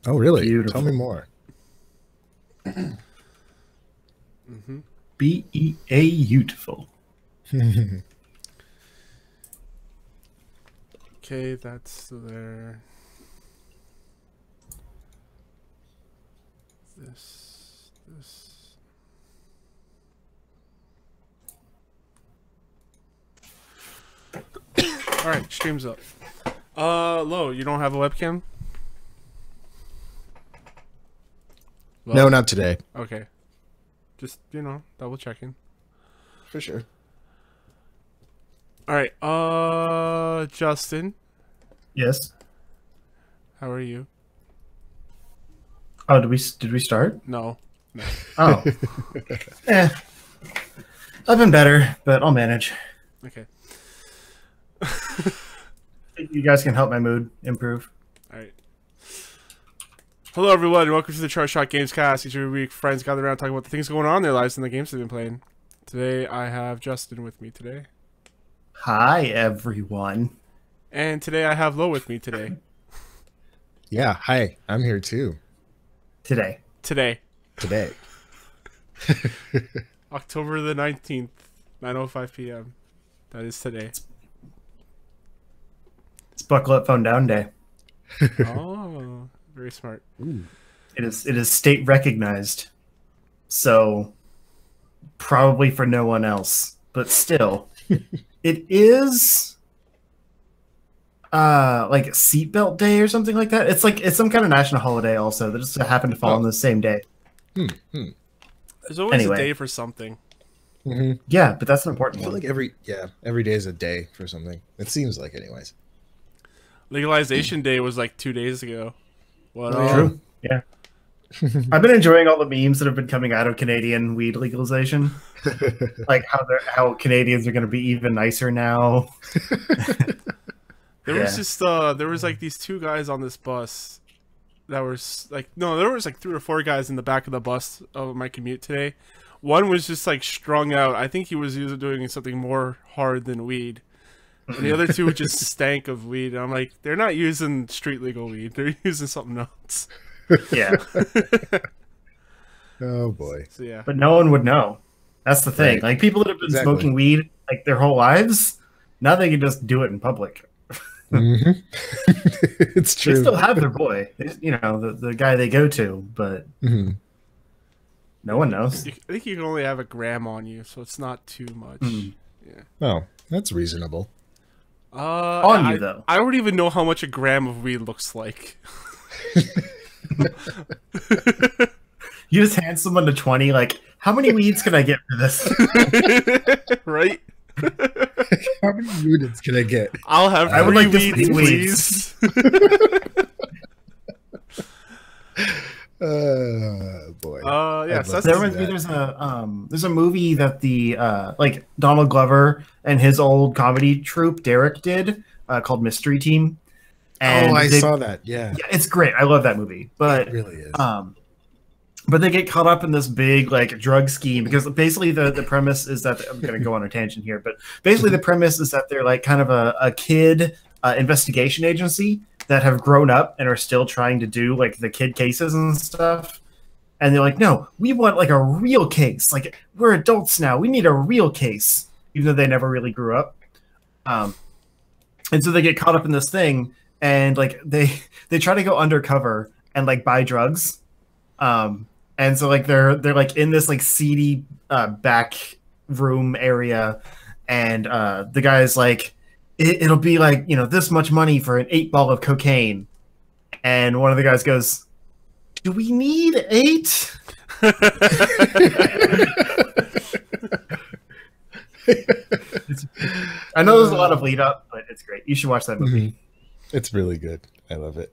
Oh, really? Beautiful. Tell me more. Beautiful. Okay, that's there. This. All right, stream's up. Lo, you don't have a webcam? Lo? No, not today. Okay. Just, double checking. For sure. All right, Justin, Yes. how are you? Oh, did we start? No. Oh. Eh. I've been better, but I'll manage. Okay. You guys can help my mood improve. All right. Hello, everyone, and welcome to the Chart Shot Gamescast. Each every week, friends gather around talking about the things going on in their lives and the games they've been playing. Today, I have Justin with me today. Hi, everyone. And today, I have Lo with me today. Yeah, hi. I'm here too. Today. Today. October the 19th, 9:05 p.m. That is today. It's Buckle Up Phone Down Day. Oh, very smart. Ooh. It is state recognized. So probably for no one else. But still. It is like seatbelt day or something like that. It's some kind of national holiday also that just happened to fall on the same day. There's always a day for something. Mm-hmm. Yeah, but that's an I important feel one. like every day is a day for something. It seems like, anyways. Legalization Day was like 2 days ago. What? True. Yeah. I've been enjoying all the memes that have been coming out of Canadian weed legalization. Like how Canadians are going to be even nicer now. There was like these two guys on this bus that were there was like 3 or 4 guys in the back of the bus of my commute today. One was just like strung out. I think he was doing something more hard than weed. And the other two just stank of weed. And I'm like, they're not using street legal weed. They're using something else. Yeah. Oh boy. So yeah. But no one would know. That's the thing. Right. Like people that have been smoking weed like their whole lives, now they can just do it in public. Mm-hmm. It's true. They still have their boy, the guy they go to, but no one knows. I think you can only have a gram on you, so it's not too much. Yeah. Oh, that's reasonable. On you though. I don't even know how much a gram of weed looks like. You just hand someone to 20, like, how many weeds can I get for this? Right? How many units can I get? I'll have I would like weeds, this please. Boy. Yeah. So there's a movie that the like Donald Glover and his old comedy troupe Derek did called Mystery Team. And I saw that. Yeah, it's great. I love that movie, but it really is. But they get caught up in this big like drug scheme because basically the premise is that I'm going to go on a tangent here, but basically the premise is that they're like kind of a kid investigation agency that have grown up and are still trying to do like the kid cases and stuff. And they're like, no, we want like a real case. Like we're adults now. We need a real case, even though they never really grew up. And so they get caught up in this thing and like they try to go undercover and like buy drugs. And so like they're like in this like seedy back room area, and the guy's like, it'll be like this much money for an 8-ball of cocaine, and one of the guys goes, "Do we need 8?" I know there's a lot of lead up, but it's great. You should watch that movie. It's really good. I love it.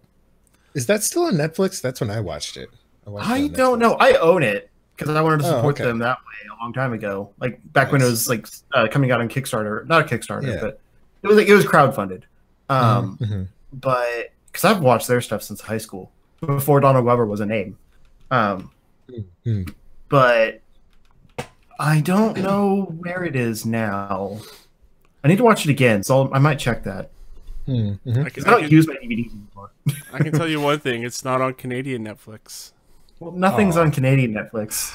Is that still on Netflix? That's when I watched it. I don't know. I own it because I wanted to support them that way a long time ago. Like back when it was like coming out on Kickstarter, not a Kickstarter, but it was crowdfunded. But because I've watched their stuff since high school, before Donald Glover was a name. But I don't know where it is now. I need to watch it again, so I might check that. Mm-hmm. I don't use my DVDs anymore. I can tell you one thing: it's not on Canadian Netflix. Well, nothing's on Canadian Netflix.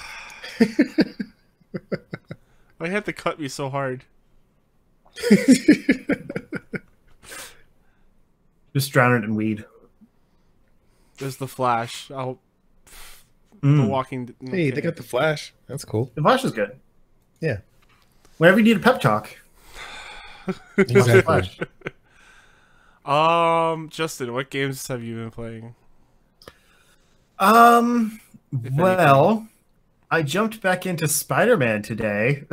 Why you have to cut me so hard? Just drown it in weed. There's the Flash. The Mm. Walking. Hey, they got the Flash. That's cool. The Flash is good. Yeah. Whenever you need a pep talk. Exactly. Flash. Justin, what games have you been playing? Well, I jumped back into Spider-Man today.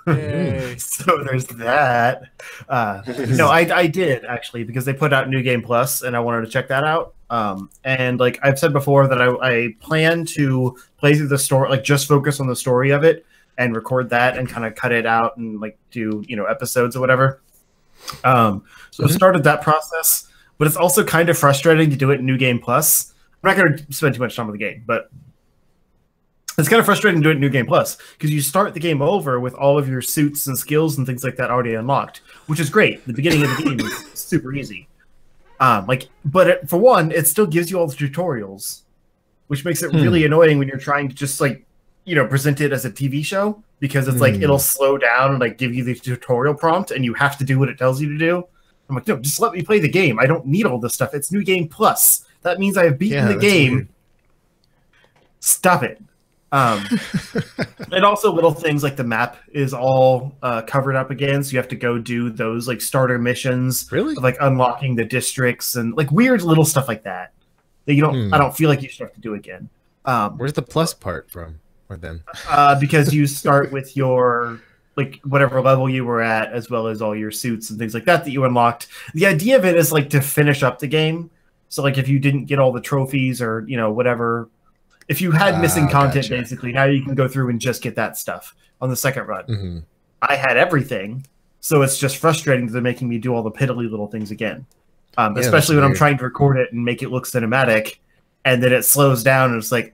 Yay. So there's that. No, I did actually, because they put out New Game Plus and I wanted to check that out. And like I've said before that I plan to play through the story, like just focus on the story of it and record that and kind of cut it out and like do, episodes or whatever. So I started that process, but it's also kind of frustrating to do it in New Game Plus. I'm not going to spend too much time with the game, but it's kind of frustrating to do it in New Game Plus because you start the game over with all of your suits and skills and things like that already unlocked, which is great. The beginning of the game is super easy. For one, it still gives you all the tutorials, which makes it really annoying when you're trying to just present it as a TV show, because it's like it'll slow down and like give you the tutorial prompt and you have to do what it tells you to do. I'm like, no, just let me play the game. I don't need all this stuff. It's New Game Plus. That means I have beaten the game. Weird. Stop it. And also little things like the map is all covered up again, so you have to go do those like starter missions, really, of, like unlocking the districts and like weird little stuff like that you don't. I don't feel like you should have to do again. Where's the plus part from? Or them? Because you start with your like whatever level you were at, as well as all your suits and things like that you unlocked. The idea of it is like to finish up the game. So like if you didn't get all the trophies or whatever. If you had missing content, basically, now you can go through and just get that stuff on the second run. I had everything, so it's just frustrating that they're making me do all the piddly little things again. Especially when I'm trying to record it and make it look cinematic, and then it slows down and it's like,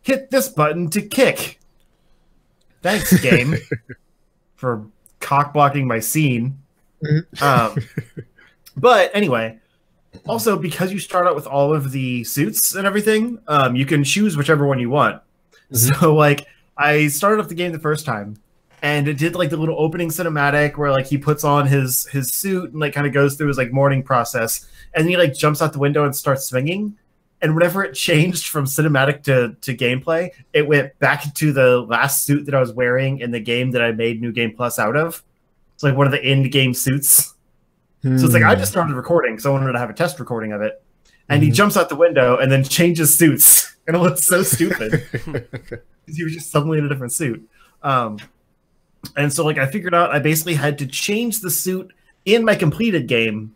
hit this button to kick. Thanks, game, for cock blocking my scene. But anyway. Also, because you start out with all of the suits and everything, you can choose whichever one you want. So, like, I started up the game the first time, and it did like the little opening cinematic where like he puts on his suit and like kind of goes through his like mourning process, and then he like jumps out the window and starts swinging. And whenever it changed from cinematic to gameplay, it went back to the last suit that I was wearing in the game that I made New Game Plus out of. It's like one of the end game suits. So it's like I just started recording, so I wanted to have a test recording of it. And he jumps out the window and then changes suits. And it looks so stupid. Because he was just suddenly in a different suit. And so like I figured out I basically had to change the suit in my completed game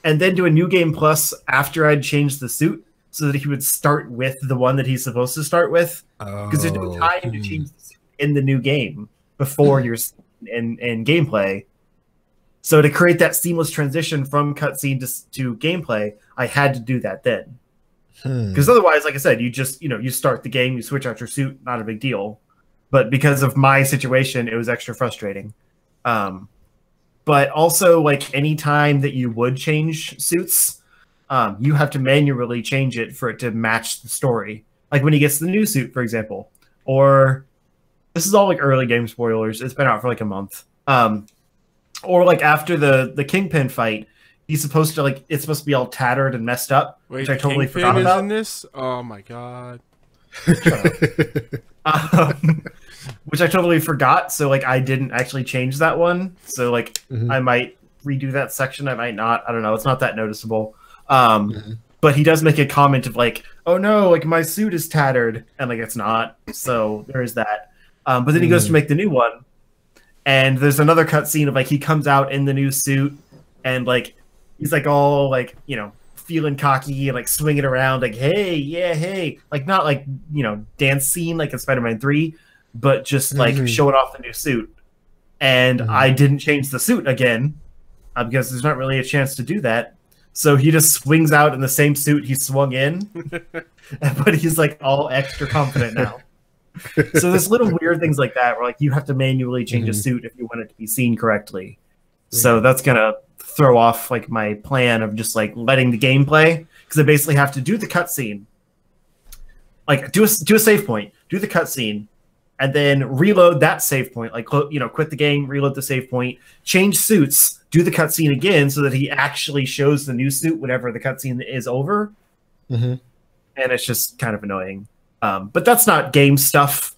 and then do a New Game Plus after I'd changed the suit so that he would start with the one that he's supposed to start with. Because there's no time to change the suit in the new game before you're in gameplay. So to create that seamless transition from cutscene to gameplay, I had to do that then. Because otherwise, like I said, you just, you start the game, you switch out your suit, not a big deal. But because of my situation, it was extra frustrating. But also, like, any time that you would change suits, you have to manually change it for it to match the story. Like when he gets the new suit, for example. Or, this is all like early game spoilers. It's been out for like a month. Or like after the Kingpin fight, he's supposed to like it's supposed to be all tattered and messed up, which I totally forgot about. In this? Oh my god! Which I totally forgot. So like I didn't actually change that one. So like I might redo that section. I might not. I don't know. It's not that noticeable. But he does make a comment of like, "Oh no, like my suit is tattered," and like it's not. So there is that. But then he goes to make the new one. And there's another cutscene of like he comes out in the new suit and like he's like all like feeling cocky and like swinging around like hey, like not like dance scene like in Spider-Man 3, but just like showing off the new suit. And I didn't change the suit again because there's not really a chance to do that. So he just swings out in the same suit he swung in, but he's like all extra confident now. So there's little weird things like that where like you have to manually change a suit if you want it to be seen correctly. So that's gonna throw off like my plan of just like letting the game play, because I basically have to do the cutscene, like do a save point, do the cutscene, and then reload that save point, like quit the game, reload the save point, change suits, do the cutscene again, so that he actually shows the new suit whenever the cutscene is over. Mm-hmm. And it's just kind of annoying. But that's not game stuff.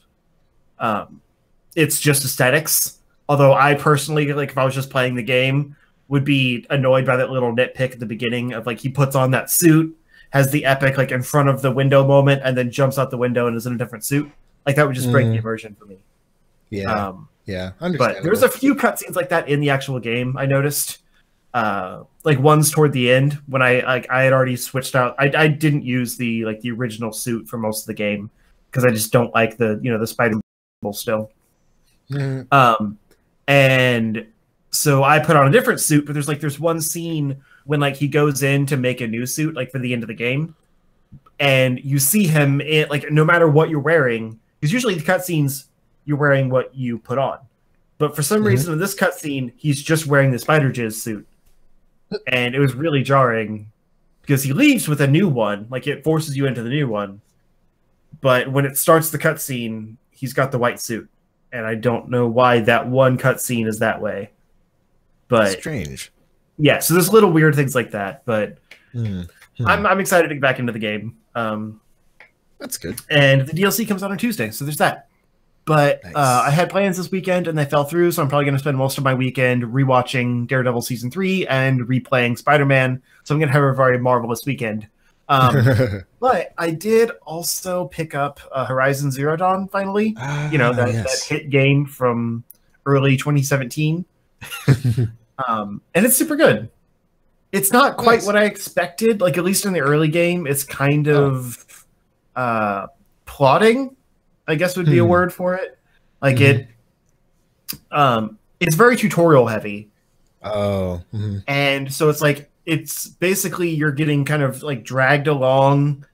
It's just aesthetics. Although I personally, like, if I was just playing the game, would be annoyed by that little nitpick at the beginning of, like, he puts on that suit, has the epic, like, in front of the window moment, and then jumps out the window and is in a different suit. Like, that would just break the immersion for me. Yeah. Yeah. But there's a few cutscenes like that in the actual game, I noticed. Like ones toward the end when I had already switched out. I didn't use the original suit for most of the game because I just don't like the Spider-Man still. Mm-hmm. And so I put on a different suit, but there's one scene when like he goes in to make a new suit like for the end of the game, and you see him in, like, no matter what you're wearing, because usually the cutscenes you're wearing what you put on, but for some reason in this cutscene he's just wearing the Spider Jizz suit. And it was really jarring because he leaves with a new one, like it forces you into the new one. But when it starts the cutscene, he's got the white suit, and I don't know why that one cutscene is that way. But strange. Yeah, so there's little weird things like that. But I'm excited to get back into the game. That's good. And the DLC comes out on Tuesday, so there's that. But nice. I had plans this weekend and they fell through, so I'm probably going to spend most of my weekend rewatching Daredevil Season 3 and replaying Spider-Man. So I'm going to have a very marvelous weekend. But I did also pick up Horizon Zero Dawn finally. That hit game from early 2017. And it's super good. It's not quite what I expected, like at least in the early game. It's kind of plotting, I guess would be a word for it. Like it's very tutorial heavy. Oh. And so it's like, it's basically you're getting kind of like dragged along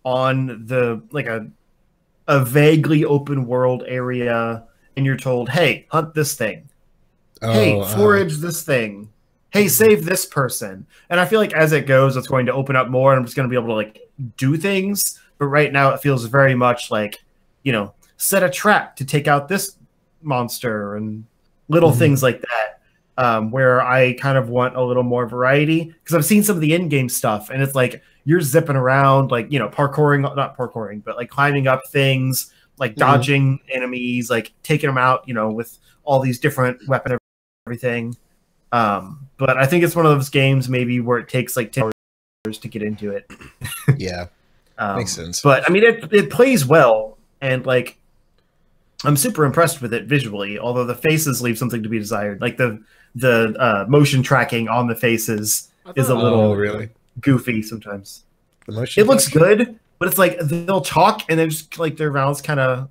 on the, like a vaguely open world area, and you're told, hey, hunt this thing. Hey, forage this thing. Hey, save this person. And I feel like as it goes, it's going to open up more, and I'm just going to be able to like do things. But right now it feels very much like, set a trap to take out this monster and little things like that, where I kind of want a little more variety, because I've seen some of the in-game stuff and it's like you're zipping around, like, not parkouring, but like climbing up things, like dodging enemies, like taking them out, with all these different weapons and everything. But I think it's one of those games maybe where it takes like 10 hours to get into it. Yeah. Makes sense. But I mean, it plays well, and like I'm super impressed with it visually, although the faces leave something to be desired. Like the motion tracking on the faces is a little really goofy sometimes. The motion it looks good, but it's like they'll talk and then just like their mouths kind of,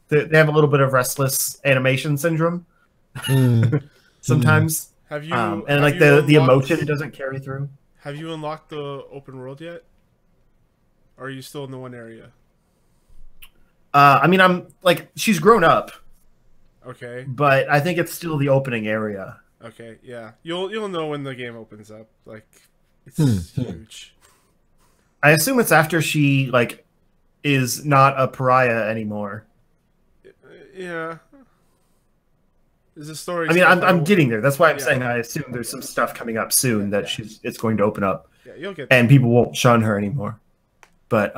they have a little bit of restless animation syndrome sometimes. Have you and like the emotion doesn't carry through. Have you unlocked the open world yet? Or are you still in the one area? I mean, I'm like, she's grown up. Okay. But I think it's still the opening area. Okay, yeah. You'll know when the game opens up. Like, it's huge. I assume it's after she like is not a pariah anymore. Yeah. Is the story? I mean, I'm getting there. That's why I'm saying I assume there's some stuff coming up soon that it's going to open up. Yeah, you'll get there. And people won't shun her anymore. But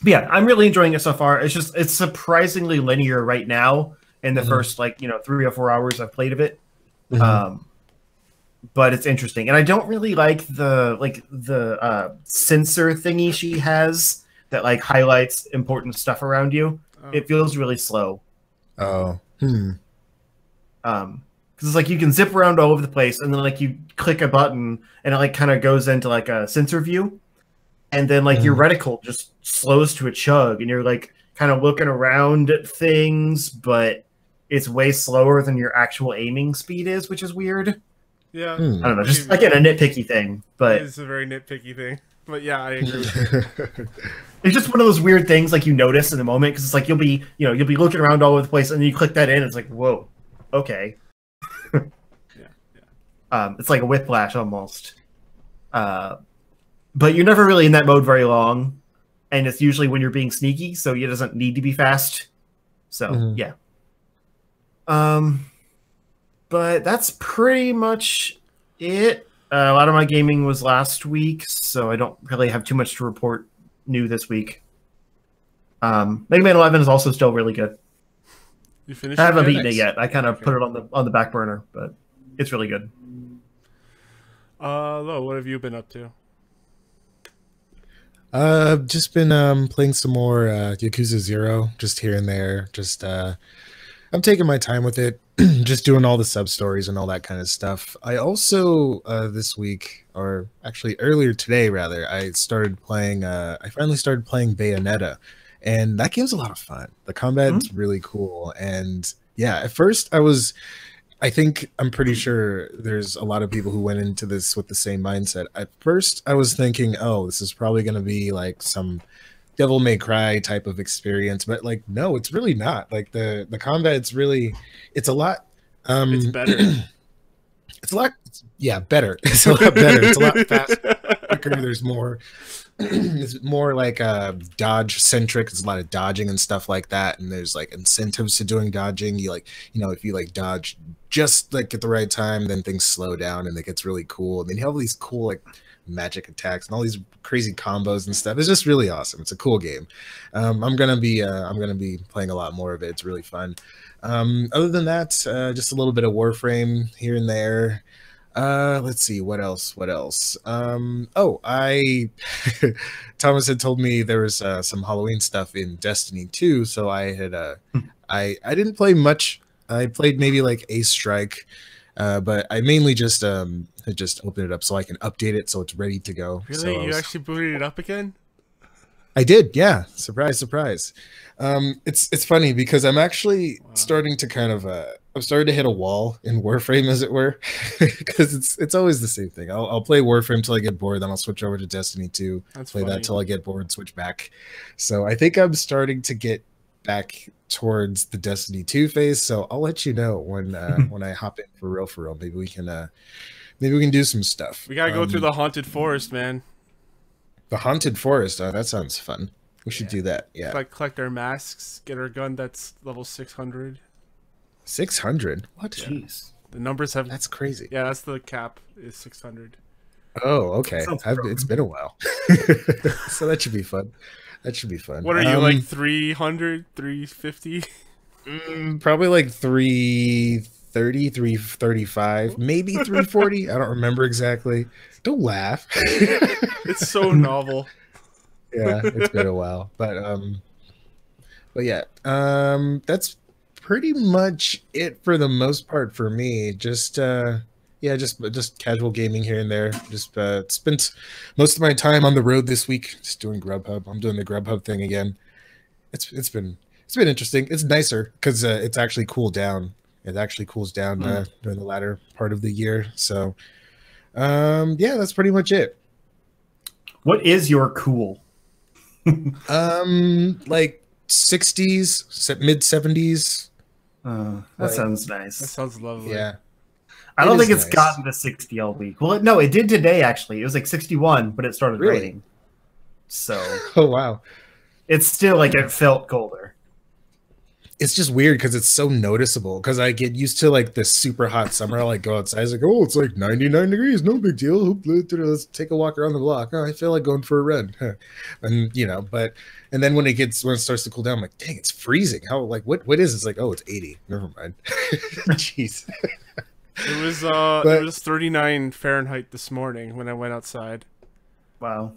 yeah, I'm really enjoying it so far. It's surprisingly linear right now in the first 3 or 4 hours I've played of it. But it's interesting, and I don't really like the sensor thingy she has that like highlights important stuff around you. It feels really slow. Oh. Because it's like you can zip around all over the place, and then like you click a button, and it like kind of goes into like a sensor view, and then like your reticle just slows to a chug, and you're like kind of looking around at things, but it's way slower than your actual aiming speed is, which is weird. Yeah. I don't know, just again a nitpicky thing, but it's a very nitpicky thing. But yeah, I agree with you. It's just one of those weird things like you notice in the moment, because it's like you'll be looking around all over the place, and then you click that in, and it's like, whoa, okay. Yeah. It's like a whiplash almost. But you're never really in that mode very long, and it's usually when you're being sneaky, so it doesn't need to be fast. So yeah. But that's pretty much it. A lot of my gaming was last week, so I don't really have too much to report new this week. Mega Man 11 is also still really good. You finished? I haven't it? beaten it yet. I kind of put it on the back burner, but it's really good. Lo, what have you been up to? Just been playing some more Yakuza 0, just here and there. Just I'm taking my time with it, just doing all the sub stories and all that kind of stuff. I also this week, or actually earlier today rather, I finally started playing Bayonetta, and that game's a lot of fun. The combat's really cool, and yeah, at first I'm pretty sure there's a lot of people who went into this with the same mindset. At first, I was thinking, oh, this is probably going to be like some Devil May Cry type of experience, but like, no, it's really not. Like the combat, it's a lot. It's better. Better. It's a lot better. It's a lot faster, quicker. There's more. It's more like dodge centric. There's a lot of dodging and stuff like that, and there's like incentives to doing dodging. If you like dodge just like at the right time, then things slow down and it gets really cool. And then you have all these cool like magic attacks and all these crazy combos and stuff. It's just really awesome. It's a cool game. I'm gonna be playing a lot more of it. It's really fun. Other than that, just a little bit of Warframe here and there. Let's see what else. I Thomas had told me there was some Halloween stuff in Destiny 2, so I had I didn't play much. I played maybe like Ace Strike, but I mainly just had just opened it up so I can update it so it's ready to go. Really? So You actually booted it up again? I did, yeah. Surprise, surprise. It's funny because I'm actually starting to kind of I'm starting to hit a wall in Warframe, as it were, because it's always the same thing. I'll play Warframe till I get bored, then I'll switch over to Destiny 2, play that till I get bored, switch back. So I think I'm starting to get back towards the Destiny 2 phase. So I'll let you know when when I hop in for real. Maybe we can do some stuff. We gotta go through the haunted forest, man. The haunted forest. Oh, that sounds fun. We should do that. Yeah. Like collect our masks, get our gun that's level 600. 600? What? Jeez. The numbers have. That's crazy. Yeah, that's the cap. Is 600. Oh, okay. It's been a while, so that should be fun. That should be fun. What are you like 300, 350? Probably like 330, 335, maybe 340. I don't remember exactly. Don't laugh. It's so novel. Yeah, it's been a while, but yeah, that's pretty much it for the most part for me. Just just casual gaming here and there. Just spent most of my time on the road this week, just doing Grubhub. I'm doing the Grubhub thing again. It's been interesting. It's nicer because it's actually cooled down. It actually cools down during the latter part of the year. So, yeah, that's pretty much it. What is your cool? Like 60s, mid 70s. That sounds nice. That sounds lovely. Yeah. I don't think it's nice. gotten to 60 all week. Well, no, it did today, actually. It was like 61, but it started Really? raining. So Oh, wow. it's still like it felt colder. It's just weird because it's so noticeable because I get used to like this super hot summer. I like go outside. It's like, oh, it's like 99 degrees. No big deal. Let's take a walk around the block. Oh, I feel like going for a run. And and then when it starts to cool down, I'm like, dang, it's freezing. How, like, what is it? It's like, oh, it's 80. Never mind. Jeez. It was 39 Fahrenheit this morning when I went outside. Wow.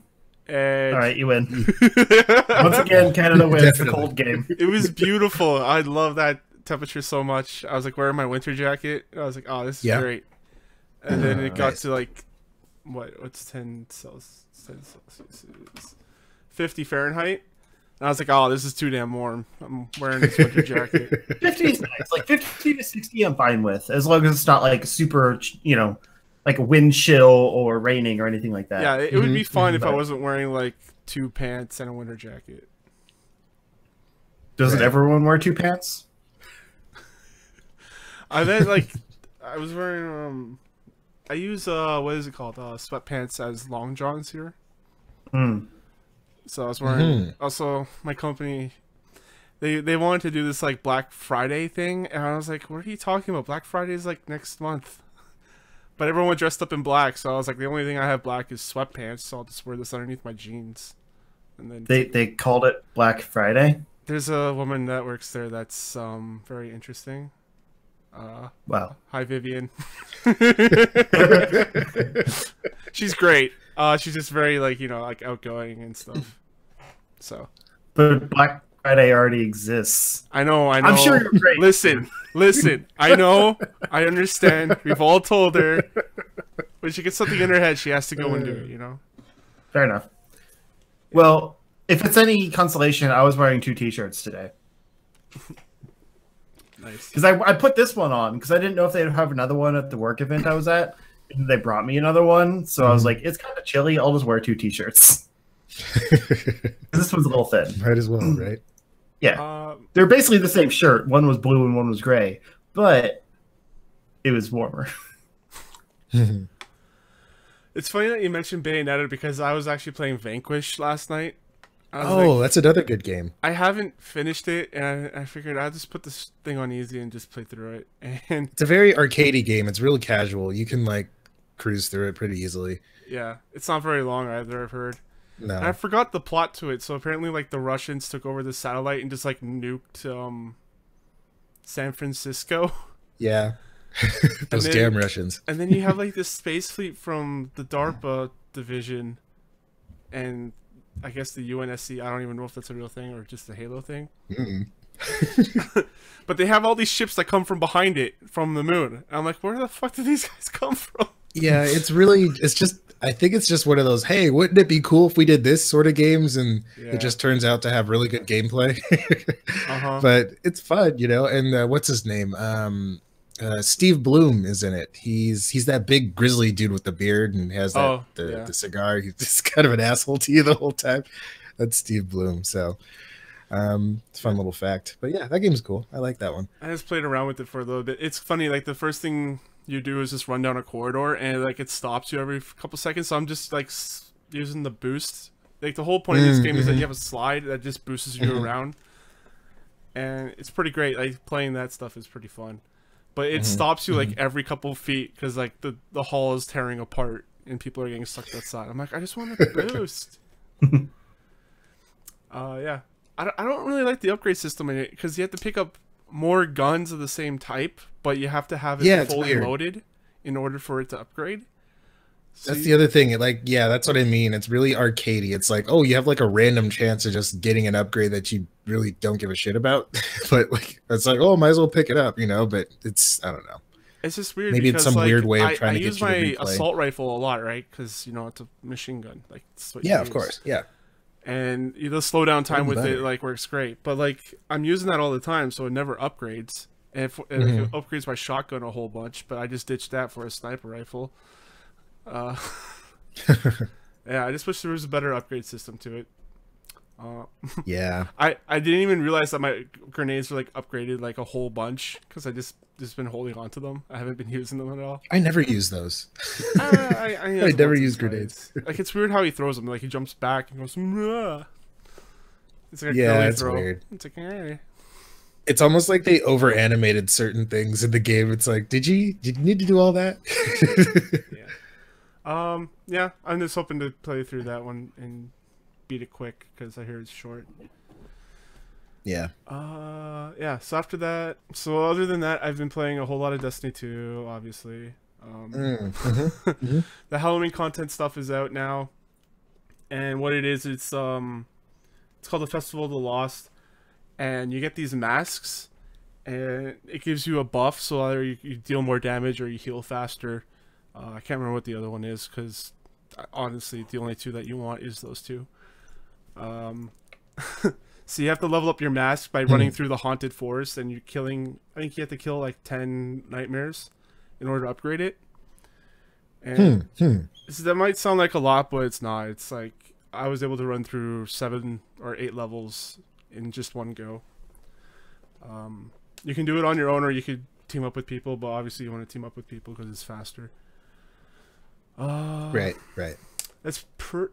And All right, you win. Once again, Canada wins the cold game. It was beautiful. I love that temperature so much. I was like wearing my winter jacket. I was like, oh, this is great. And then it got to like, what's 10 Celsius? 50 Fahrenheit. And I was like, oh, this is too damn warm. I'm wearing this winter jacket. 50 is nice. Like 50 to 60 I'm fine with, as long as it's not like super, like wind chill or raining or anything like that. Yeah, it would be fine if I wasn't wearing like 2 pants and a winter jacket. Doesn't everyone wear 2 pants? I meant like I was wearing I use what is it called? Sweatpants as long johns here. Hmm. So I was wearing. Also, my company, they wanted to do this like Black Friday thing, and I was like, "What are you talking about? Black Friday is like next month." But everyone dressed up in black, so I was like, "The only thing I have black is sweatpants, so I'll just wear this underneath my jeans." And then They called it Black Friday. there's a woman that works there that's very interesting. Wow. Hi, Vivian. She's great. She's just very like outgoing and stuff. So But Black Friday already exists. I know. I'm sure you're great. Listen. I know. I understand. We've all told her. When she gets something in her head, she has to go and do it. You know. Fair enough. Well, if it's any consolation, I was wearing 2 T-shirts today. Nice. Because I put this one on because I didn't know if they'd have another one at the work event I was at. And they brought me another one, so I was like, it's kind of chilly. I'll just wear 2 T-shirts. This one's a little thin. Might as well, right? Yeah. They're basically the same shirt. One was blue and one was gray, but it was warmer. It's funny that you mentioned Bayonetta because I was actually playing Vanquish last night. Oh, that's another good game. I haven't finished it, and I figured I'll just put this thing on easy and just play through it. And It's a very arcadey game. It's really casual. You can like cruise through it pretty easily. yeah, it's not very long either, I've heard. No. And I forgot the plot to it, so apparently like the Russians took over the satellite and just like nuked San Francisco. Yeah. Those then- damn Russians. And then you have like this space fleet from the DARPA division and I guess the UNSC. I don't even know if that's a real thing or just the Halo thing. But they have all these ships that come from behind it from the moon. And I'm like, where the fuck did these guys come from? Yeah, it's just I think it's just one of those, hey, wouldn't it be cool if we did this sort of games? And Yeah. it just turns out to have really good gameplay. Uh-huh. But it's fun, you know. And what's his name? Steve Bloom is in it. He's that big grizzly dude with the beard and has that the cigar. He's just kind of an asshole to you the whole time. That's Steve Bloom. So it's a fun little fact. But yeah, that game's cool. I like that one. I just played around with it for a little bit. It's funny, like the first thing you do is just run down a corridor and like it stops you every couple seconds. So I'm just like using the boost. Like the whole point of this game is that you have a slide that just boosts you around. And it's pretty great. Like playing that stuff is pretty fun. But it stops you like every couple feet because like the hull is tearing apart and people are getting stuck outside. I'm like, I just want to boost. Yeah. I don't really like the upgrade system in it because you have to pick up more guns of the same type, but you have to have it fully loaded in order for it to upgrade. So That's the other thing. That's what I mean. It's really arcadey. It's like, oh, you have like a random chance of just getting an upgrade that you really don't give a shit about. But like, it's like, oh, might as well pick it up, you know? But it's, I don't know. It's just weird. Maybe because, it's some like, weird way of trying I to get use you to my replay. assault rifle a lot, right? Because you know it's a machine gun. Like, it's what you Yeah, of use. course. Yeah. And the slowdown time with better. it like works great. But like I'm using that all the time, so it never upgrades. And it upgrades my shotgun a whole bunch, but I just ditched that for a sniper rifle. Yeah, I just wish there was a better upgrade system to it. Yeah. I didn't even realize that my grenades were like upgraded like a whole bunch because I just been holding on to them. I haven't been using them at all. I never use those. I never use grenades. Like it's weird how he throws them. Like he jumps back and goes. Mwah. It's like a Yeah, curly it's throw. weird. It's like hey. It's almost like they over animated certain things in the game. It's like, did you need to do all that? Yeah. I'm just hoping to play through that one and beat it quick because I hear it's short. Yeah. Yeah. So after that, other than that, I've been playing a whole lot of Destiny 2, obviously. The Halloween content stuff is out now, and what it is, it's called the Festival of the Lost, and you get these masks, and it gives you a buff, so either you deal more damage or you heal faster. I can't remember what the other one is because honestly, the only two that you want is those two. So you have to level up your mask by running through the haunted forest, and you're killing. I think you have to kill like 10 nightmares in order to upgrade it. And so that might sound like a lot, but it's not. It's like I was able to run through 7 or 8 levels in just one go. You can do it on your own, or you could team up with people. But obviously, you want to team up with people because it's faster. Right. That's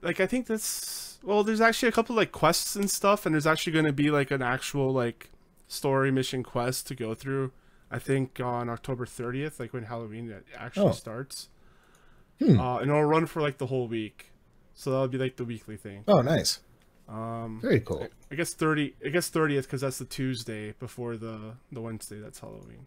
like I think that's well. There's actually a couple like quests and stuff, and there's actually going to be like an actual like story mission quest to go through. I think on October 30th, like when Halloween actually starts. And it'll run for like the whole week, so that'll be like the weekly thing. Oh, nice. Very cool. I guess 30th because that's the Tuesday before the Wednesday that's Halloween.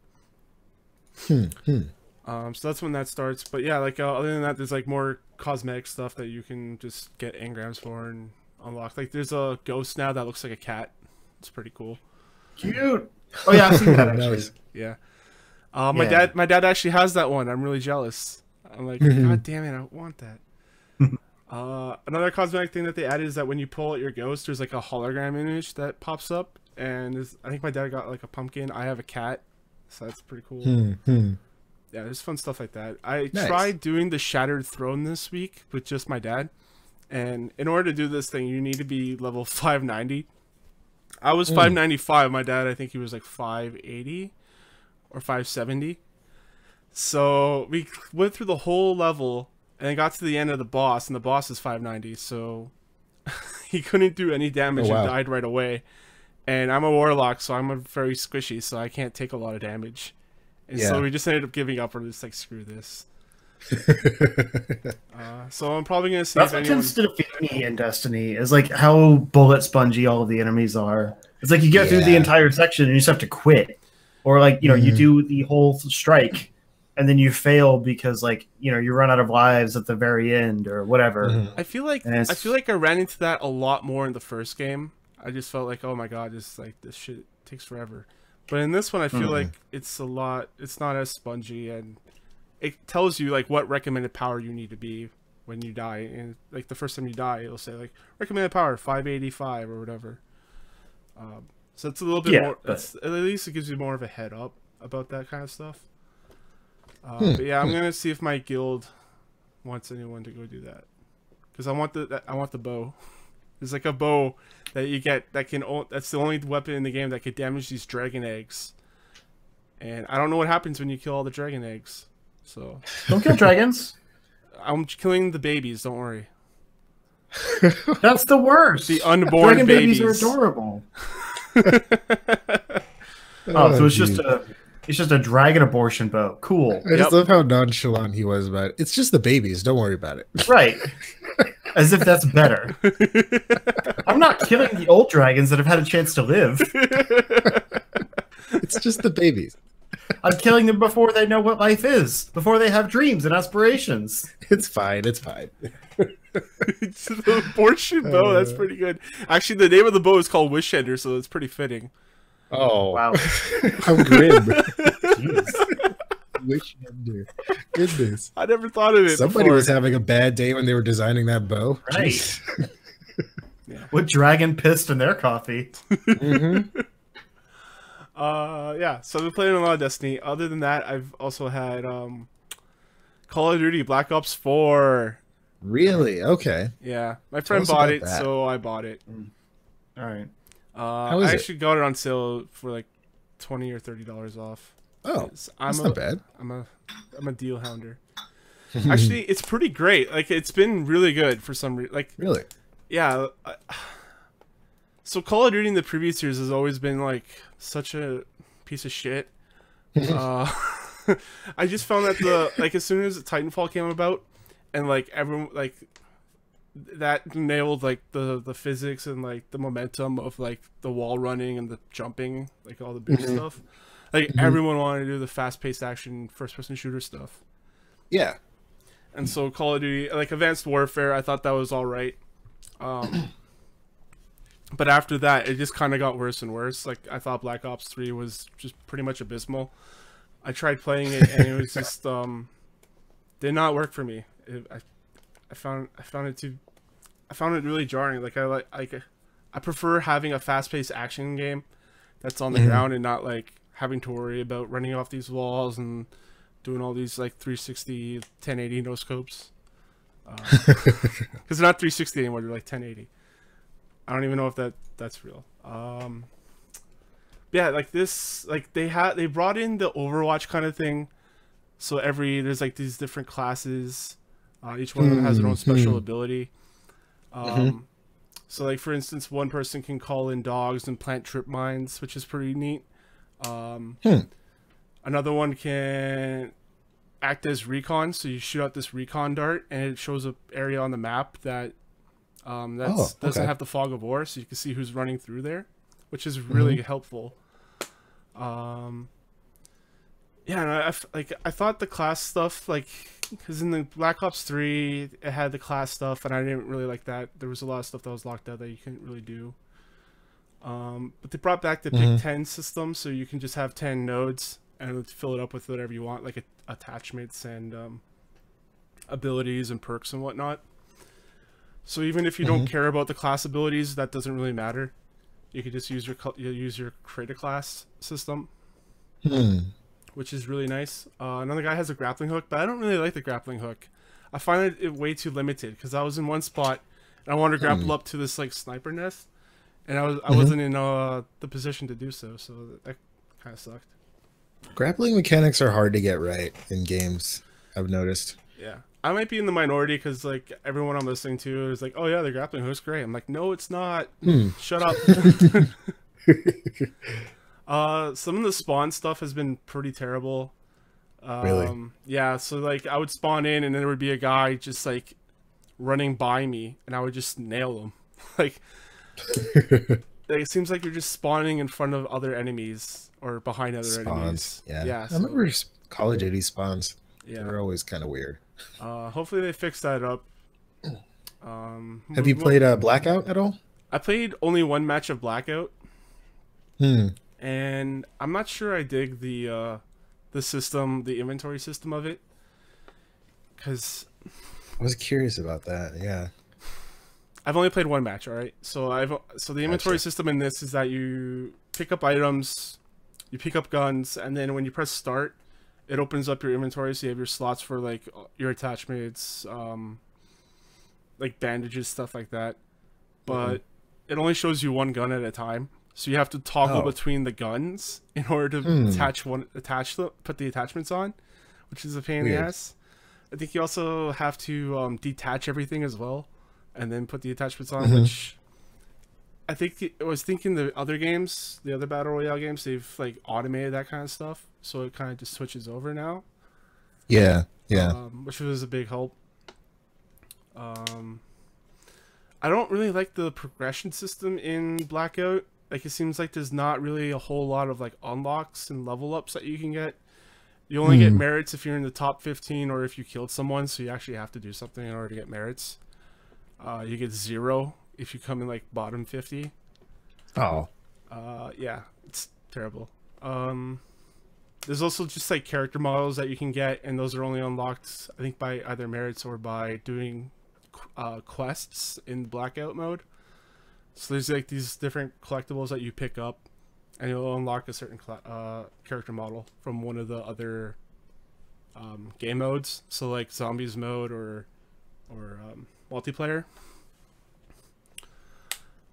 So that's when that starts. But yeah, like other than that, there's like more cosmetic stuff that you can just get engrams for and unlock. Like there's a ghost now that looks like a cat. It's pretty cool. Cute. Oh yeah, I've seen that actually. Nice. Yeah. My dad actually has that one. I'm really jealous. I'm like, God damn it, I want that. Another cosmetic thing that they added is that when you pull out your ghost, there's like a hologram image that pops up, and I think my dad got like a pumpkin. I have a cat, so that's pretty cool. Yeah, there's fun stuff like that. I tried doing the Shattered Throne this week with just my dad, and in order to do this thing, you need to be level 590. I was 595. My dad, I think he was like 580 or 570. So we went through the whole level and got to the end of the boss, and the boss is 590. So he couldn't do any damage and died right away. And I'm a warlock, so I'm a very squishy, so I can't take a lot of damage. And so we just ended up giving up. We're just like, screw this. So I'm probably gonna see. That's what tends to defeat me in Destiny is like how bullet spongy all of the enemies are. It's like you get through the entire section and you just have to quit, or like you do the whole strike and then you fail because like you run out of lives at the very end or whatever. I feel like I ran into that a lot more in the first game. I just felt like, oh my god, this shit takes forever. But in this one, I feel like it's not as spongy, and it tells you like what recommended power you need to be when you die. And like the first time you die, it'll say like recommended power 585 or whatever. So it's a little bit more. At least it gives you more of a head up about that kind of stuff. But yeah, I'm gonna see if my guild wants anyone to go do that, because I want the bow. There's like a bow that you get that can. That's the only weapon in the game that could damage these dragon eggs. And I don't know what happens when you kill all the dragon eggs. So don't kill dragons. I'm killing the babies. Don't worry. That's the worst. The unborn dragon babies are adorable. So it's just a dragon abortion bow. Cool. I just love how nonchalant he was about it. It's just the babies. Don't worry about it. Right. As if that's better. I'm not killing the old dragons that have had a chance to live. It's just the babies. I'm killing them before they know what life is, before they have dreams and aspirations. It's fine. It's fine. It's the abortion bow. That's pretty good. Actually, the name of the bow is called Wish Ender, so it's pretty fitting. Oh wow! How grim! Wish Ender. Goodness, I never thought of it. Somebody was having a bad day when they were designing that bow. Right. What dragon pissed in their coffee? Yeah, so I've been playing a lot of Destiny. Other than that, I've also had Call of Duty Black Ops 4. Really? Okay. Yeah, my friend bought it, so I bought it. All right. I actually got it on sale for like $20 or $30 off. Oh, that's not bad. I'm a deal hounder. Actually, it's pretty great. Like, it's been really good for some reason. Like, really? Yeah. So Call of Duty in the previous years has always been like such a piece of shit. I just found that as soon as Titanfall came about, and like everyone like that nailed like the physics and like the momentum of like the wall running and the jumping, like all the big stuff. Like everyone wanted to do the fast-paced action first-person shooter stuff. Yeah. And so Call of Duty, like Advanced Warfare, I thought that was all right. But after that, it just kind of got worse and worse. Like, I thought Black Ops 3 was just pretty much abysmal. I tried playing it, and it was just did not work for me. I found it really jarring. Like, I prefer having a fast-paced action game that's on the ground and not like having to worry about running off these walls and doing all these like 360, 1080 no scopes. Because they're not 360 anymore; they're like 1080. I don't even know if that's real. Yeah, like this, like they brought in the Overwatch kind of thing. So there's like these different classes. Each one of them has their own special ability. So, like, for instance, one person can call in dogs and plant trip mines, which is pretty neat. Another one can act as recon, so you shoot out this recon dart, and it shows an area on the map that doesn't have the fog of war, so you can see who's running through there, which is really helpful. Yeah, and I thought the class stuff, like, because in the Black Ops 3 it had the class stuff, and I didn't really like that. There was a lot of stuff that was locked out that you couldn't really do. But they brought back the pick 10 system, so you can just have 10 nodes and fill it up with whatever you want, like attachments and abilities and perks and whatnot. So even if you don't care about the class abilities, that doesn't really matter. You could just use your create a class system, which is really nice. Another guy has a grappling hook, but I don't really like the grappling hook. I find it way too limited because I was in one spot and I wanted to grapple up to this like sniper nest, and I wasn't in the position to do so, so that kind of sucked. Grappling mechanics are hard to get right in games, I've noticed. Yeah. I might be in the minority because, like, everyone I'm listening to is like, oh, yeah, the grappling hook's great. I'm like, no, it's not. Shut up. Some of the spawn stuff has been pretty terrible. Really? Yeah, so, like, I would spawn in and then there would be a guy just, like, running by me and I would just nail him. Like, it seems like you're just spawning in front of other enemies or behind other enemies. Yeah. I remember Call of Duty spawns. Yeah. They're always kind of weird. Hopefully they fix that up. Have you played Blackout at all? I played only one match of Blackout. And I'm not sure I dig the system, the inventory system of it. Because I was curious about that, yeah. I've only played one match, alright? So the inventory system in this is that you pick up items, you pick up guns, and then when you press start, it opens up your inventory, so you have your slots for, like, your attachments, like bandages, stuff like that. But it only shows you one gun at a time, so you have to toggle between the guns in order to put the attachments on, which is a pain in the ass. I think you also have to detach everything as well, and then put the attachments on, which I think I was thinking the other games, the other Battle Royale games, they've, like, automated that kind of stuff. So it kind of just switches over now. Yeah. Which was a big help. I don't really like the progression system in Blackout. Like, it seems like there's not really a whole lot of, like, unlocks and level ups that you can get. You only get merits if you're in the top 15 or if you killed someone, so you actually have to do something in order to get merits. You get 0 if you come in, like, bottom 50. Yeah, it's terrible. There's also just, like, character models that you can get, and those are only unlocked, I think, by either merits or by doing quests in Blackout mode. So there's, like, these different collectibles that you pick up, and you'll unlock a certain character model from one of the other game modes. So, like, zombies mode or multiplayer.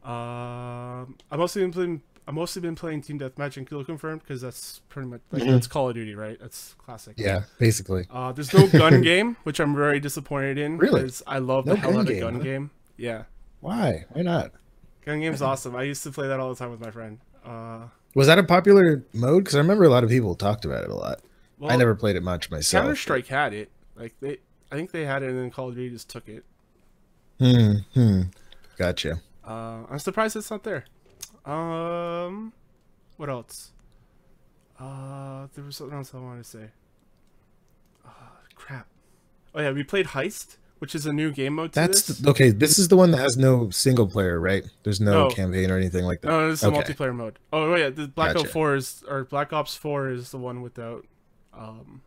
I've mostly been playing Team Deathmatch and Kill Confirmed because that's pretty much like that's Call of Duty, right? That's classic. Yeah, basically. There's no gun game, which I'm very disappointed in. Really? Because I love the hell out of gun game. Yeah. Why? Why not? Gun game's awesome. I used to play that all the time with my friend. Was that a popular mode? Because I remember a lot of people talked about it a lot. Well, I never played it much myself. Counter-Strike had it. Like I think they had it, and then Call of Duty just took it. Gotcha. I'm surprised it's not there. What else? There was something else I wanted to say. Crap. Oh yeah, we played Heist, which is a new game mode to this. Okay, this is the one that has no single player, right? There's no campaign or anything like that. No, this is a multiplayer mode. Oh yeah, the Black Ops 4 is the one without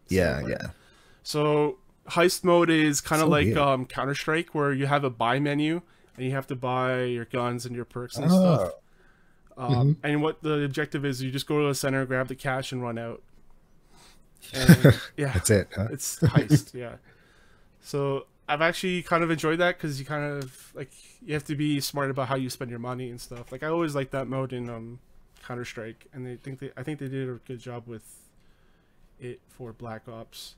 yeah. So Heist mode is kind of like Counter-Strike, where you have a buy menu and you have to buy your guns and your perks and stuff. And what the objective is, you just go to the center, grab the cash, and run out. And, yeah, that's it. Huh? It's Heist, yeah. So I've actually kind of enjoyed that because you kind of like you have to be smart about how you spend your money and stuff. Like I always liked that mode in Counter-Strike, and I think they did a good job with it for Black Ops.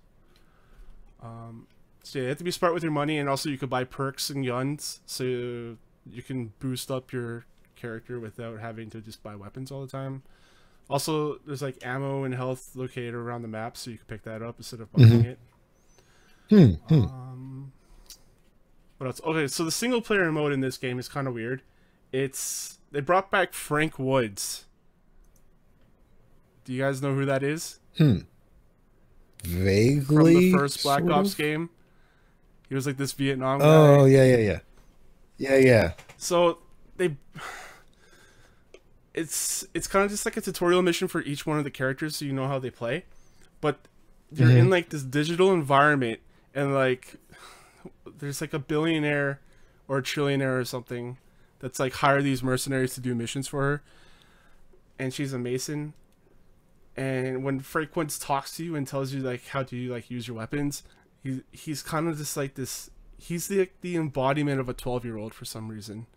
So yeah, you have to be smart with your money, and also you could buy perks and guns, so you can boost up your character without having to just buy weapons all the time. Also, there's like ammo and health located around the map, so you can pick that up instead of buying it. What else? Okay, so the single player mode in this game is kind of weird. They brought back Frank Woods. Do you guys know who that is? Vaguely. From the first Black Ops game. He was like this Vietnam guy. Oh, yeah. So it's kind of just like a tutorial mission for each one of the characters, so you know how they play. But they're in like this digital environment, and like there's like a billionaire or a trillionaire or something that's like hired these mercenaries to do missions for her, and she's a Mason. And when Frank Woods talks to you and tells you like how to like use your weapons, he's kind of just like this. He's the embodiment of a 12-year-old for some reason.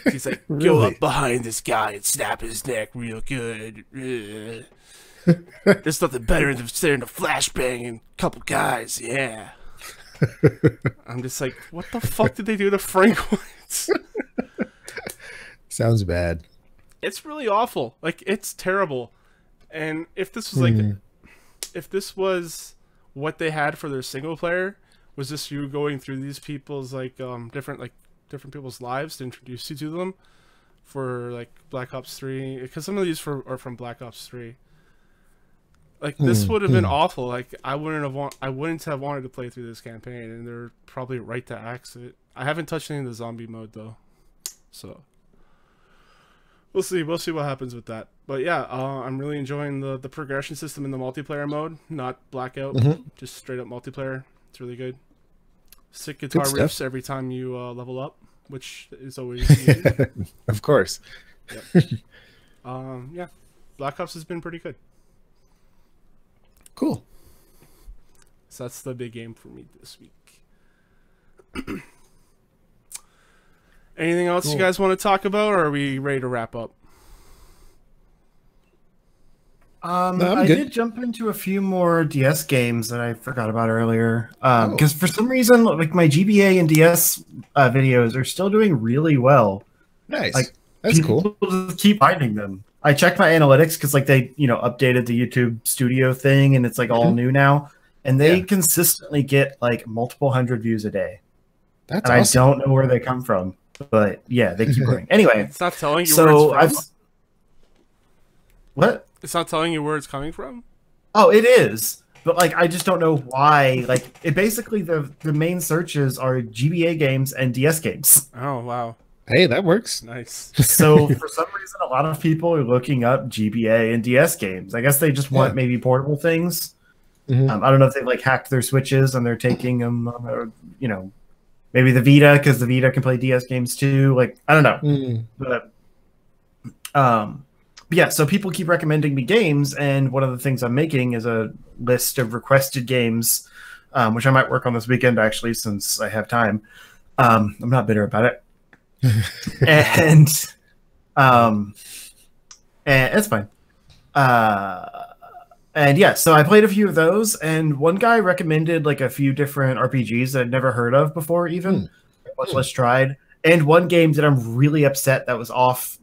He's like, go up behind this guy and snap his neck real good. There's nothing better than staring a flashbang and a couple guys. Yeah. I'm just like, what the fuck did they do to Frank Woods? Sounds bad. It's really awful. Like, it's terrible. And if this was like, if this was what they had for their single player, was this you going through these people's like different people's lives to introduce you to them for like Black Ops 3, because some of these are from Black Ops 3. Like this would have been awful. Like I wouldn't have wanted to play through this campaign, and they're probably right to axe it. I haven't touched any of the zombie mode though, so we'll see what happens with that. But yeah, I'm really enjoying the progression system in the multiplayer mode, not Blackout, just straight up multiplayer. It's really good. Sick guitar riffs every time you level up, which is always easy. Of course. Yep. Yeah, Black Ops has been pretty good. Cool. So that's the big game for me this week. Anything else you guys want to talk about, or are we ready to wrap up? I did jump into a few more DS games that I forgot about earlier. Because for some reason, like my GBA and DS videos are still doing really well. Nice. Like, that's cool. People just keep finding them. I checked my analytics because like they, updated the YouTube Studio thing, and it's like all new now. And they consistently get like multiple hundred views a day. That's and awesome. I don't know where they come from, but yeah, they keep growing. Anyway, It's not telling you where it's from. What? It's not telling you where it's coming from? Oh, it is. But like I just don't know why. Like it basically the main searches are GBA games and DS games. Oh wow. Hey, that works. Nice. So for some reason a lot of people are looking up GBA and DS games. I guess they just want maybe portable things. I don't know if they've like hacked their switches and they're taking them on maybe the Vita, because the Vita can play DS games too. Like I don't know. But yeah, so people keep recommending me games, and one of the things I'm making is a list of requested games, which I might work on this weekend, actually, since I have time. I'm not bitter about it. and it's fine. And yeah, so I played a few of those, and one guy recommended like a few different RPGs that I'd never heard of before, even much less tried. And one game that I'm really upset that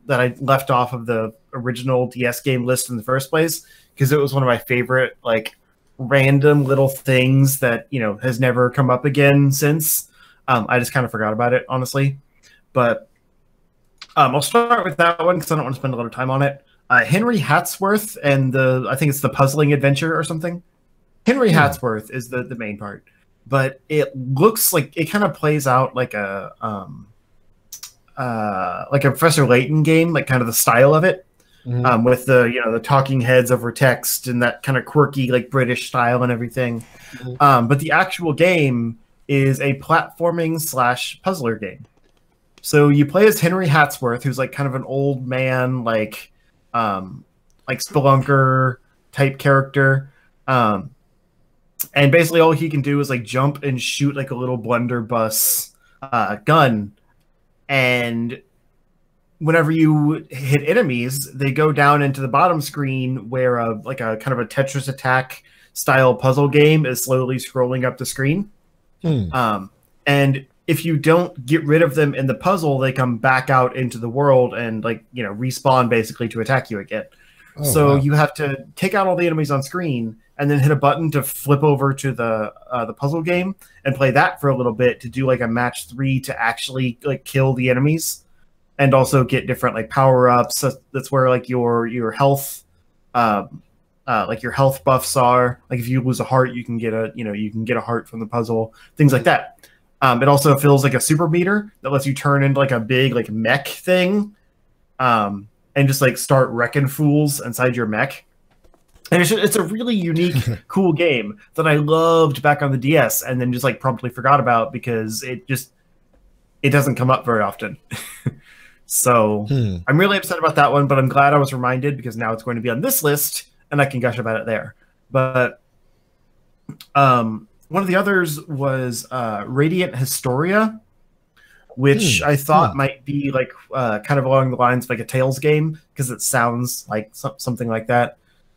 I left off of the original DS game list in the first place, because it was one of my favorite like random little things that has never come up again since. I just kind of forgot about it, honestly. But I'll start with that one because I don't want to spend a lot of time on it. Henry Hatsworth and I think it's the Puzzling Adventure or something. Henry Hatsworth is the main part, but it looks like it kind of plays out like a Professor Layton game, like kind of the style of it, with the talking heads over text and that kind of quirky like British style and everything. But the actual game is a platforming / puzzler game. So you play as Henry Hatsworth, who's like kind of an old man, like spelunker type character. And basically all he can do is like jump and shoot like a little blunderbuss gun. And whenever you hit enemies, they go down into the bottom screen where a kind of a Tetris attack style puzzle game is slowly scrolling up the screen. And if you don't get rid of them in the puzzle, they come back out into the world and like, you know, respawn basically to attack you again. So you have to take out all the enemies on screen and then hit a button to flip over to the puzzle game and play that for a little bit to do like a match 3 to actually like kill the enemies and also get different like power ups. That's where like your health, like your health buffs are. Like if you lose a heart, you can get a heart from the puzzle. Things like that. It also feels like a super meter that lets you turn into like a big like mech thing. And just like start wrecking fools inside your mech. And it's a really unique, cool game that I loved back on the DS and then just like promptly forgot about because it doesn't come up very often. So I'm really upset about that one, but I'm glad I was reminded because now it's going to be on this list and I can gush about it there. But one of the others was Radiant Historia, which I thought might be like kind of along the lines of like a Tales game because it sounds like something like that.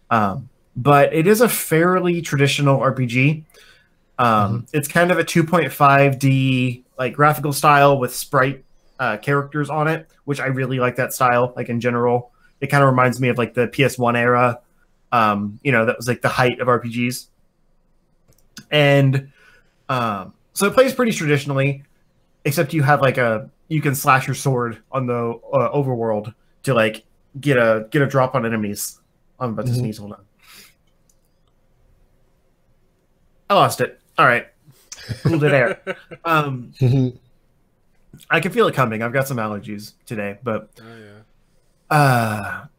But it is a fairly traditional RPG. It's kind of a 2.5D like graphical style with sprite characters on it, which I really like that style. Like in general, it kind of reminds me of like the PS1 era. You know, that was like the height of RPGs. And so it plays pretty traditionally. Except you have like you can slash your sword on the overworld to like get a drop on enemies. I'm about to sneeze. Hold on. I lost it. All right, cool dead air. I can feel it coming. I've got some allergies today, but but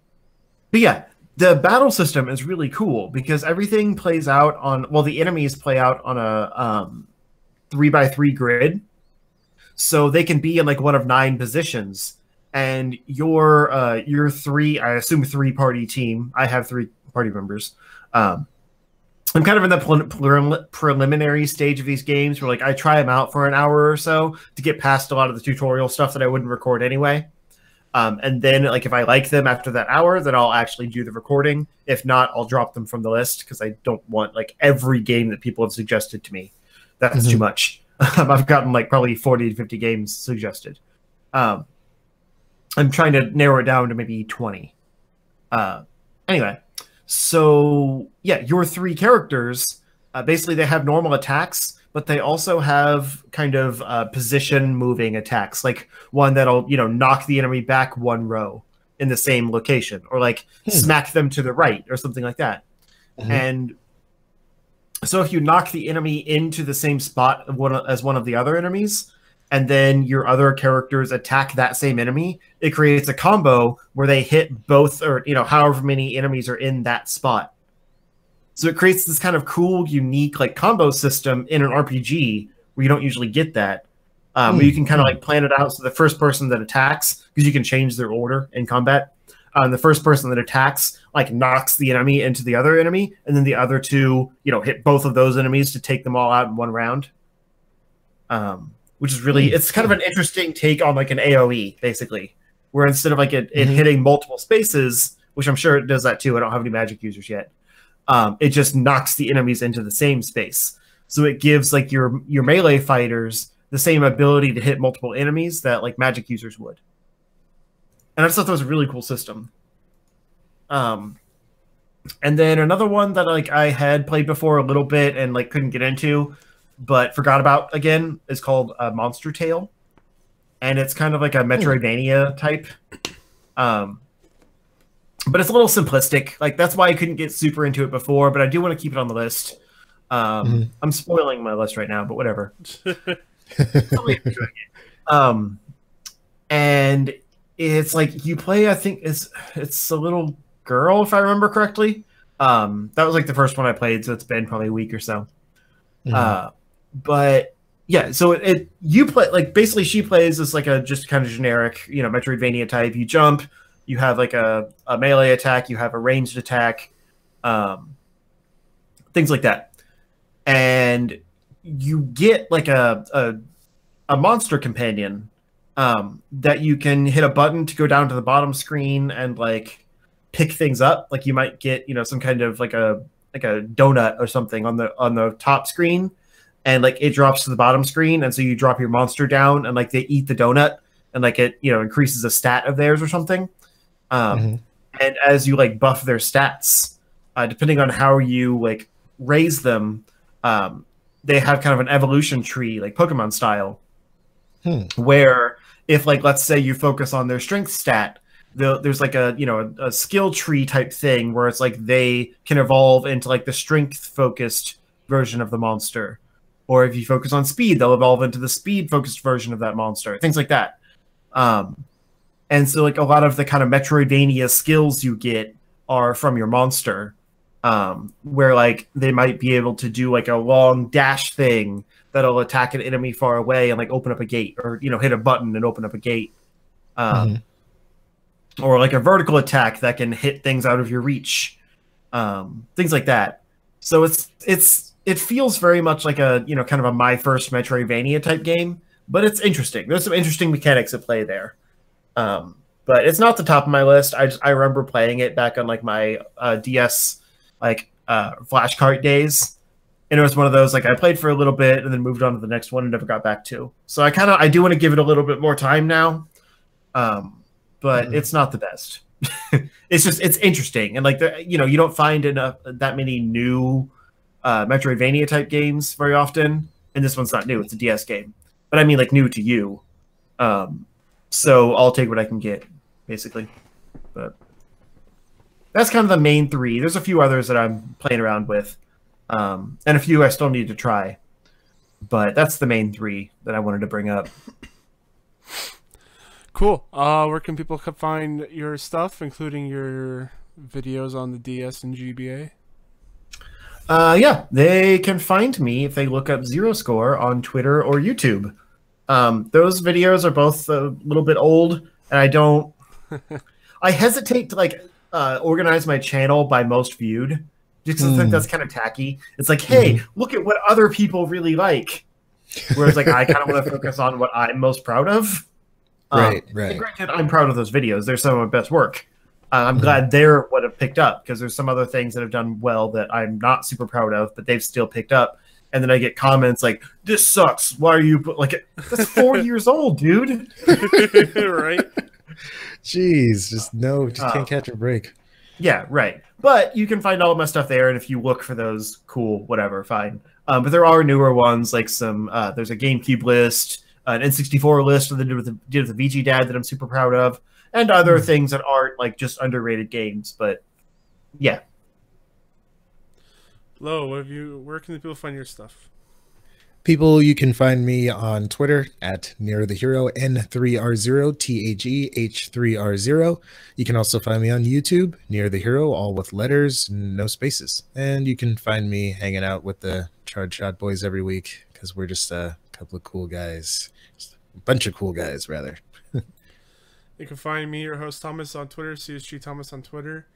yeah, the battle system is really cool because everything plays out on the enemies play out on a 3x3 grid. So they can be in like one of 9 positions, and your 3, I assume 3-party team. I have 3 party members. I'm kind of in the preliminary stage of these games where like I try them out for an hour or so to get past a lot of the tutorial stuff that I wouldn't record anyway. And then like if I like them after that hour, then I'll actually do the recording. If not, I'll drop them from the list because I don't want like every game that people have suggested to me. That's too much. I've gotten like probably 40 to 50 games suggested. I'm trying to narrow it down to maybe 20. Anyway, so yeah, your 3 characters, basically they have normal attacks, but they also have kind of position moving attacks, like one that'll, you know, knock the enemy back 1 row in the same location, or like smack them to the right or something like that. And so if you knock the enemy into the same spot as one of the other enemies, and then your other characters attack that same enemy, it creates a combo where they hit both, or you know, however many enemies are in that spot. So it creates this kind of cool, unique like combo system in an RPG where you don't usually get that. Where you can kind of like plan it out so the first person that attacks, because you can change their order in combat, the first person that attacks like knocks the enemy into the other enemy, and then the other 2, you know, hit both of those enemies to take them all out in 1 round. Which is really, it's kind of an interesting take on like an AoE, basically, where instead of like it hitting multiple spaces, which I'm sure it does that too. I don't have any magic users yet. It just knocks the enemies into the same space. So it gives like your melee fighters the same ability to hit multiple enemies that like magic users would. And I just thought that was a really cool system. And then another one that like I had played before a little bit and like couldn't get into, but forgot about again, is called Monster Tale. And it's kind of like a Metroidvania type. But it's a little simplistic. Like that's why I couldn't get super into it before, but I do want to keep it on the list. I'm spoiling my list right now, but whatever. And it's like you play, I think it's a little girl, if I remember correctly. That was like the first one I played, so it's been probably a week or so. But yeah, so you play like basically she plays as like a just kind of generic, you know, Metroidvania type. You jump, you have like a melee attack, you have a ranged attack, things like that, and you get like a monster companion that you can hit a button to go down to the bottom screen and like pick things up. Like you might get, you know, some kind of like a donut or something on the top screen, and like it drops to the bottom screen, and so you drop your monster down, and like they eat the donut, and like it increases a stat of theirs or something. And as you like buff their stats, depending on how you like raise them, they have kind of an evolution tree, like Pokemon style, where if like let's say you focus on their strength stat, there's like a skill tree type thing where it's like they can evolve into like the strength focused version of the monster, or if you focus on speed, they'll evolve into the speed focused version of that monster, things like that. And so like a lot of the kind of Metroidvania skills you get are from your monster, where like they might be able to do like a long dash thing that'll attack an enemy far away and like open up a gate, or hit a button and open up a gate, or like a vertical attack that can hit things out of your reach, things like that. So it feels very much like a kind of a My First Metroidvania type game, but it's interesting. There's some interesting mechanics at play there. But it's not the top of my list. I remember playing it back on like my DS flashcard days, and it was one of those like I played for a little bit and then moved on to the next one and never got back to. So I do want to give it a little bit more time now, but it's not the best. It's interesting, and like you don't find that many new Metroidvania type games very often, and this one's not new. It's a DS game, but I mean like new to you. So I'll take what I can get, basically. But that's kind of the main three. There's a few others that I'm playing around with, and a few I still need to try. But that's the main three that I wanted to bring up. Cool. Where can people find your stuff, including your videos on the DS and GBA? Yeah, they can find me if they look up Zero Score on Twitter or YouTube. Those videos are both a little bit old, and I hesitate to like organize my channel by most viewed, just because I think that's kind of tacky. It's like, hey, look at what other people really like, whereas like I kind of want to focus on what I'm most proud of. Right. And granted, I'm proud of those videos. They're some of my best work. I'm glad they're what have picked up, because there's some other things that have done well that I'm not super proud of, but they've still picked up. And then I get comments like, "This sucks. Why are you like?" That's 4 years old, dude. Right? Jeez, just can't catch a break. Yeah, right. But you can find all of my stuff there, and if you look for those, cool, whatever, fine. But there are newer ones, like some. There's a GameCube list, an N64 list that did with the VG Dad that I'm super proud of, and other things that aren't like just underrated games. But yeah. Lo, where can the people find your stuff? People, you can find me on Twitter at Near the Hero, N3R0, THEH3R0. You can also find me on YouTube, Near the Hero, all with letters, no spaces. And you can find me hanging out with the Charge Shot Boys every week, because we're just a couple of cool guys. Just a bunch of cool guys, rather. You can find me, your host Thomas, on Twitter, CSG Thomas on Twitter.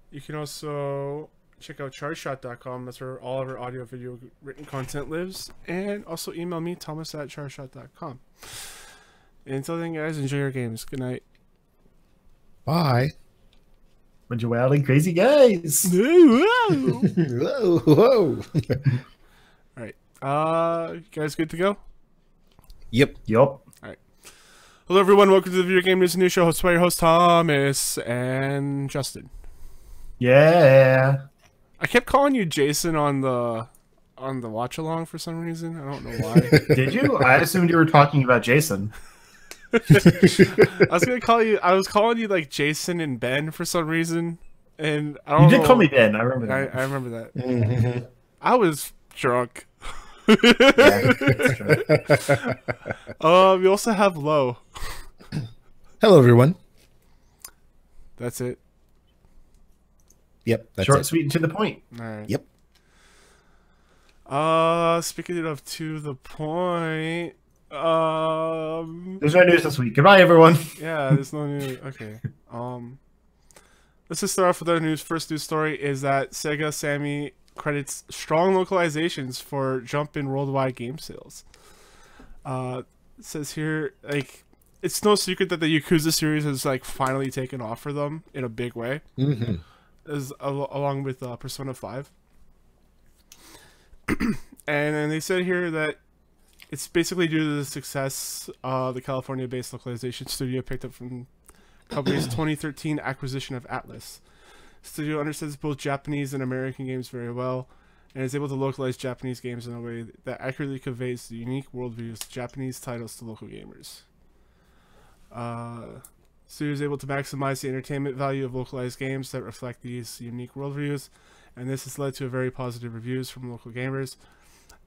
You can also check out chargeshot.com. That's where all of our audio, video, written content lives. And also email me, thomas@chargeshot.com. Until then, guys, enjoy your games. Good night. Bye. Bunch of wild and crazy guys. Whoa, whoa. All right. You guys good to go? Yep. Yup. Hello, everyone. Welcome to the Video Game News and News Show, hosted by your host, Thomas and Justin. Yeah. I kept calling you Jason on the watch along for some reason. I don't know why. Did you? I assumed you were talking about Jason. I was calling you like Jason and Ben for some reason, and I don't know. You did call me Ben. I remember that. I remember that. Mm-hmm. I was drunk. Yeah, that's true. We also have Lo. Hello, everyone. That's it. Yep. That's short, it. sweet, and to the point. All right. Yep. Speaking of to the point, there's no news this week. Goodbye, everyone. Yeah, there's no news. Okay. Let's just start off with our news. First news story is that Sega Sammy credits strong localizations for jump in worldwide game sales. It says here, like, it's no secret that the Yakuza series has like finally taken off for them in a big way. Mm-hmm. Along with Persona 5. And then they said here that it's basically due to the success the California-based localization studio picked up from the company's 2013 acquisition of Atlas. The studio understands both Japanese and American games very well, and is able to localize Japanese games in a way that accurately conveys the unique worldviews of Japanese titles to local gamers. Studio is able to maximize the entertainment value of localized games that reflect these unique worldviews, and this has led to very positive reviews from local gamers.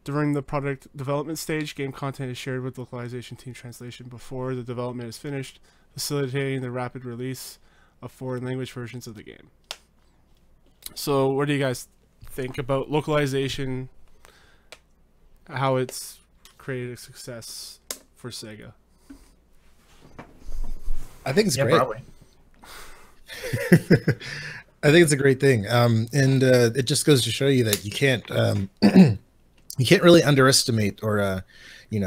During the product development stage, game content is shared with localization team translation before the development is finished, facilitating the rapid release of foreign language versions of the game. So what do you guys think about localization, how it's created a success for Sega? I think it's great. Probably. I think it's a great thing. And it just goes to show you that you can't you can't really underestimate or you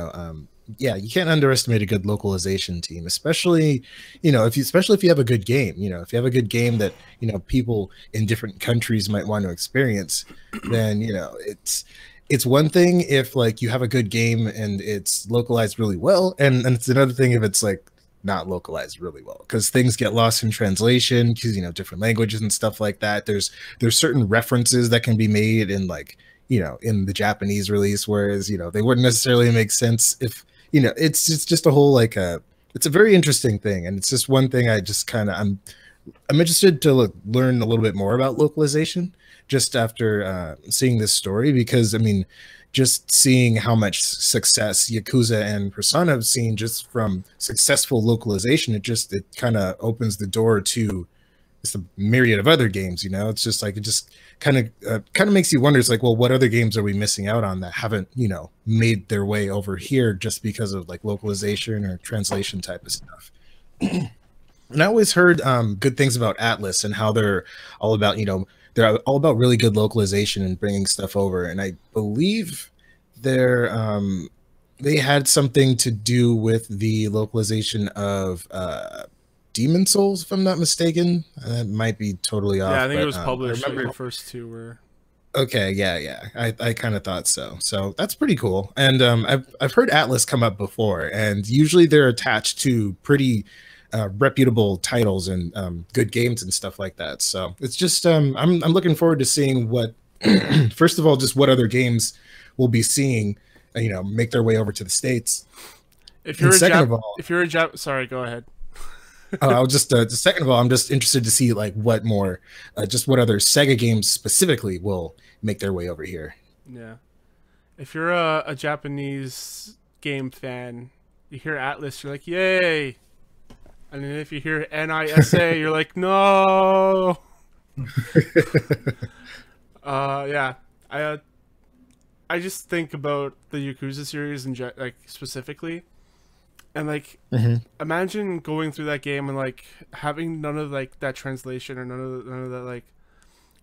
can't underestimate a good localization team, especially especially if you have a good game. If you have a good game that people in different countries might want to experience, then it's one thing if like you have a good game and it's localized really well, and it's another thing if it's like not localized really well, because things get lost in translation because different languages and stuff like that. There's certain references that can be made in like in the Japanese release, whereas they wouldn't necessarily make sense if it's just a whole it's a very interesting thing, and it's just one thing I just I'm interested to learn a little bit more about localization just after seeing this story, because I mean, just seeing how much success Yakuza and Persona have seen just from successful localization, it kind of opens the door to just a myriad of other games. It's just like, it just kind of makes you wonder. It's like, well, what other games are we missing out on that haven't made their way over here just because of like localization or translation type of stuff? And I always heard good things about Atlas and how they're all about they're all about really good localization and bringing stuff over. And I believe they had something to do with the localization of Demon Souls, if I'm not mistaken. That might be totally off. Yeah, I think it was published. I remember the first two were. Okay, yeah. I kind of thought so. So that's pretty cool. And I've heard Atlas come up before, and usually they're attached to pretty reputable titles and good games and stuff like that. So it's just I'm looking forward to seeing what first of all, just what other games we'll be seeing make their way over to the States. If you're sorry, go ahead. I'll just second of all, I'm just interested to see like what more just what other Sega games specifically will make their way over here. Yeah, if you're a Japanese game fan, you hear Atlas, you're like, yay. And then if you hear NISA, you're like, no. Yeah, I just think about the Yakuza series and like specifically, and like imagine going through that game and like having none of like that translation or none of that like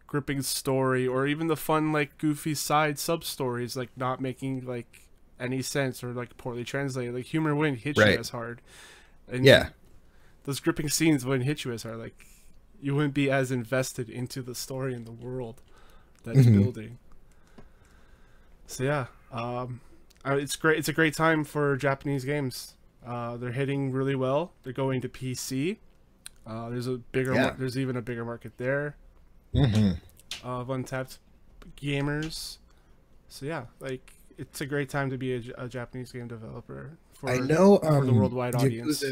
gripping story, or even the fun like goofy side sub stories like not making like any sense or like poorly translated. Like humor wouldn't hit you as hard, and yeah. Those gripping scenes wouldn't hit you as hard. Like, you wouldn't be as invested into the story and the world that it's building. So yeah, it's great. It's a great time for Japanese games. They're hitting really well. They're going to PC. There's a bigger. There's even a bigger market there of untapped gamers. So yeah, like it's a great time to be a Japanese game developer for the worldwide audience.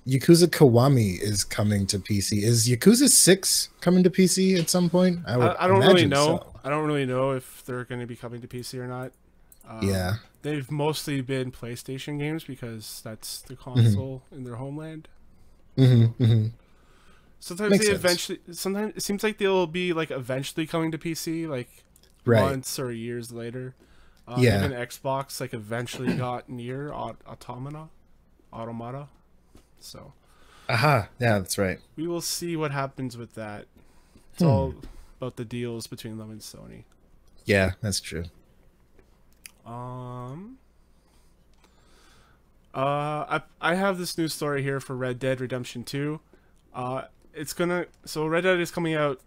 Yakuza Kiwami is coming to PC. Is Yakuza 6 coming to PC at some point? I don't really know. So. I don't really know if they're going to be coming to PC or not. Yeah. They've mostly been PlayStation games because that's the console in their homeland. Sometimes sometimes it seems like they'll be like eventually coming to PC, like months or years later. Even Xbox like eventually got near Automata. So, yeah, that's right. We will see what happens with that. It's all about the deals between them and Sony. Yeah, that's true. I have this news story here for Red Dead Redemption 2. Red Dead is coming out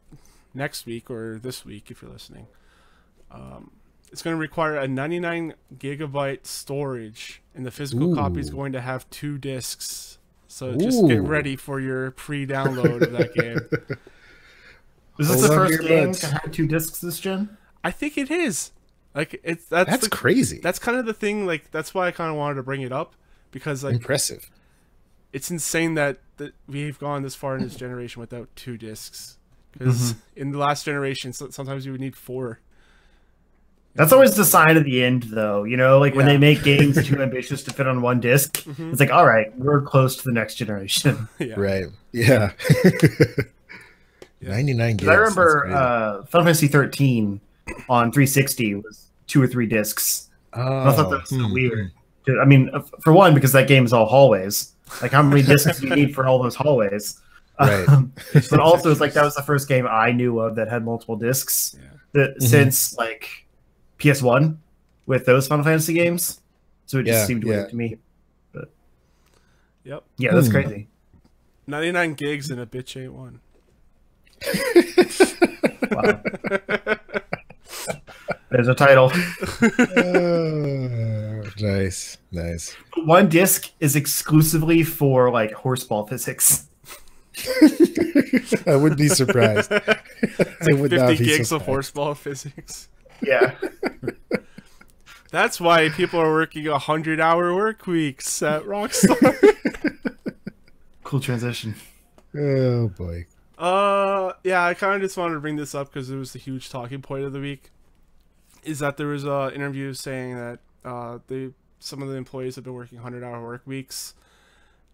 next week or this week if you're listening. it's going to require a 99 gigabyte storage, and the physical copy is going to have 2 discs. So just get ready for your pre-download of that game. Is this the first game to have 2 discs this gen? I think it is. Like that's crazy. That's kind of the thing. Like that's why I kind of wanted to bring it up, because like impressive. It's insane that we've gone this far in this generation without 2 discs. Because in the last generation, sometimes you would need 4. That's always the sign of the end, though. You know, like when they make games too ambitious to fit on 1 disc, it's like, all right, we're close to the next generation. Right. Yeah. 99 gigs. I remember Final Fantasy 13 on 360 was 2 or 3 discs. I thought that was so weird. I mean, for one, because that game is all hallways. Like, how many discs do you need for all those hallways? Right. But also, it's like that was the first game I knew of that had multiple discs since like PS1 with those Final Fantasy games. So it just seemed weird to me. But yeah, that's crazy. 99 gigs in a bitch ain't one. Wow. There's a title. Nice. 1 disc is exclusively for like horseball physics. I wouldn't be surprised. It's like 50 gigs of horseball physics. Yeah. That's why people are working 100-hour work weeks at Rockstar. Cool transition. Oh boy. Yeah, I kind of just wanted to bring this up because it was the huge talking point of the week. Is that there was an interview saying that some of the employees have been working 100-hour work weeks,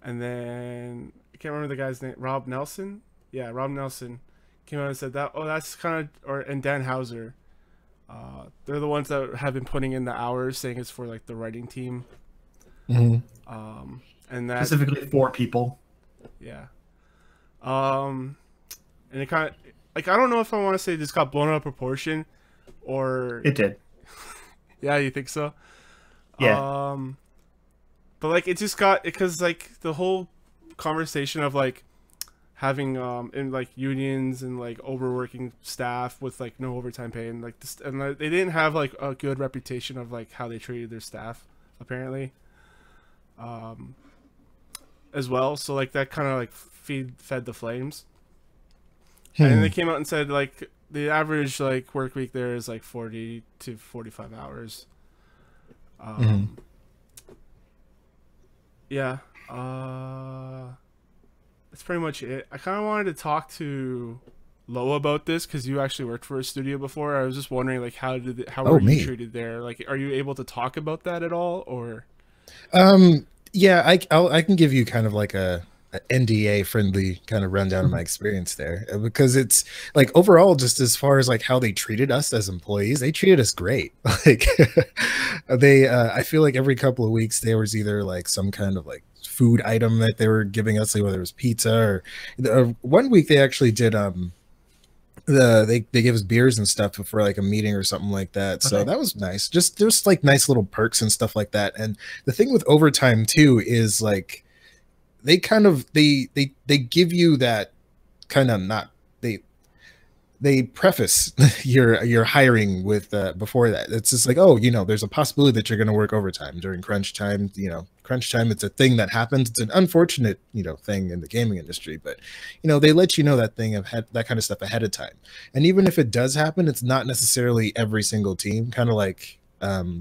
and then I can't remember the guy's name. Rob Nelson. Yeah, Rob Nelson came out and said that. Oh, that's kind of and Dan Houser. They're the ones that have been putting in the hours, saying it's for like the writing team. And that specifically 4 people. Yeah. And it kind of like, I don't know if I want to say this got blown out of proportion, or it did. Yeah, you think so? Yeah. But like it just got, because like the whole conversation of like having in like unions and like overworking staff with like no overtime pay, and like this, and like, they didn't have like a good reputation of like how they treated their staff apparently, as well. So like that kind of like fed the flames. And they came out and said like the average like work week there is like 40 to 45 hours. Yeah. That's pretty much it. I kind of wanted to talk to Lo about this because you actually worked for a studio before. I was just wondering like how were you treated there? Like, are you able to talk about that at all, or? Yeah, I can give you kind of like a NDA friendly kind of rundown of my experience there, because it's like overall, just as far as like how they treated us as employees, they treated us great. Like I feel like every couple of weeks there was either like some kind of like food item that they were giving us, like whether it was pizza or one week they actually did they give us beers and stuff for like a meeting or something like that. So that was nice. Just like nice little perks and stuff like that. And the thing with overtime too is like they kind of they give you that kind of not they preface your hiring with before that. It's just like, oh, you know, there's a possibility that you're going to work overtime during crunch time. You know, crunch time, it's a thing that happens. It's an unfortunate, you know, thing in the gaming industry, but you know, they let you know that that kind of stuff ahead of time. And even if it does happen, it's not necessarily every single team, kind of like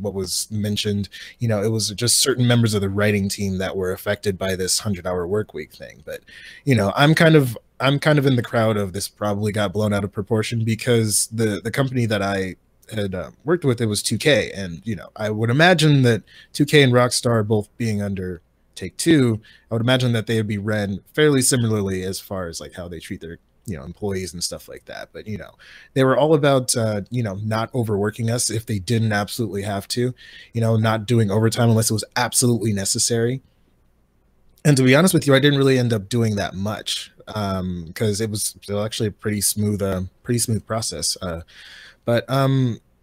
what was mentioned, you know, it was just certain members of the writing team that were affected by this 100-hour work week thing. But you know, I'm kind of in the crowd of this probably got blown out of proportion, because the company that I had worked with, it was 2K, and you know, I would imagine that 2K and Rockstar both being under Take-Two, I would imagine that they would be ran fairly similarly as far as like how they treat their, you know, employees and stuff like that. But you know, they were all about you know, not overworking us if they didn't absolutely have to, you know, not doing overtime unless it was absolutely necessary. And to be honest with you, I didn't really end up doing that much, because it was actually a pretty smooth process. But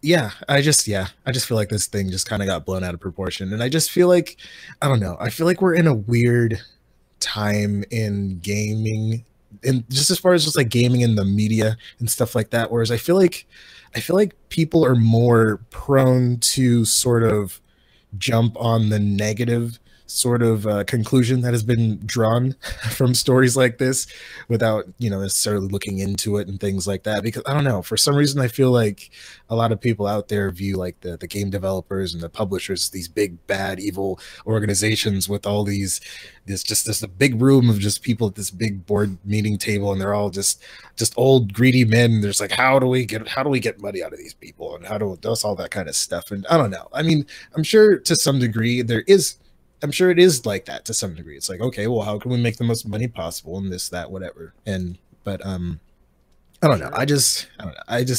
yeah, I just feel like this thing just kind of got blown out of proportion, and I just feel like, I don't know, I feel like we're in a weird time in gaming and just as far as just like gaming in the media and stuff like that. Whereas I feel like people are more prone to sort of jump on the negative sort of conclusion that has been drawn from stories like this without necessarily looking into it and things like that. Because I don't know, for some reason I feel like a lot of people out there view like the game developers and the publishers, these big bad evil organizations with all these this a big room of just people at this big board meeting table, and they're all just old greedy men. There's like, how do we get money out of these people, and how do does all that kind of stuff. And I don't know, I mean, I'm sure to some degree I'm sure it is like that to some degree. It's like, okay, well, how can we make the most money possible and this, that, whatever. But I don't know. I don't know.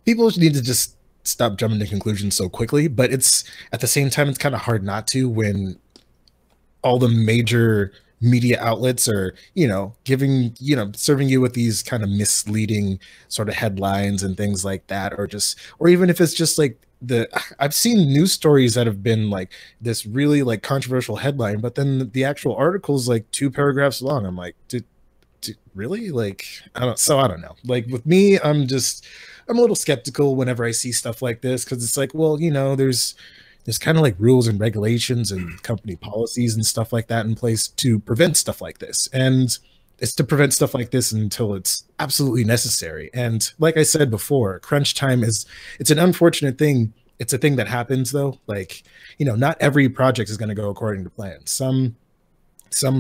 People need to just stop jumping to conclusions so quickly. But it's at the same time, it's kind of hard not to when all the major media outlets are, serving you with these kind of misleading sort of headlines and things like that, or even if it's just like I've seen news stories that have been like this really like controversial headline, but then the actual article is like 2 paragraphs long. I'm like, really? Like, I don't know. Like with me, I'm a little skeptical whenever I see stuff like this, because it's like, well, there's kind of like rules and regulations and company policies and stuff like that in place to prevent stuff like this. And it's to prevent stuff like this until it's absolutely necessary. And like I said before, crunch time it's an unfortunate thing. It's a thing that happens though. Like, not every project is going to go according to plan. Some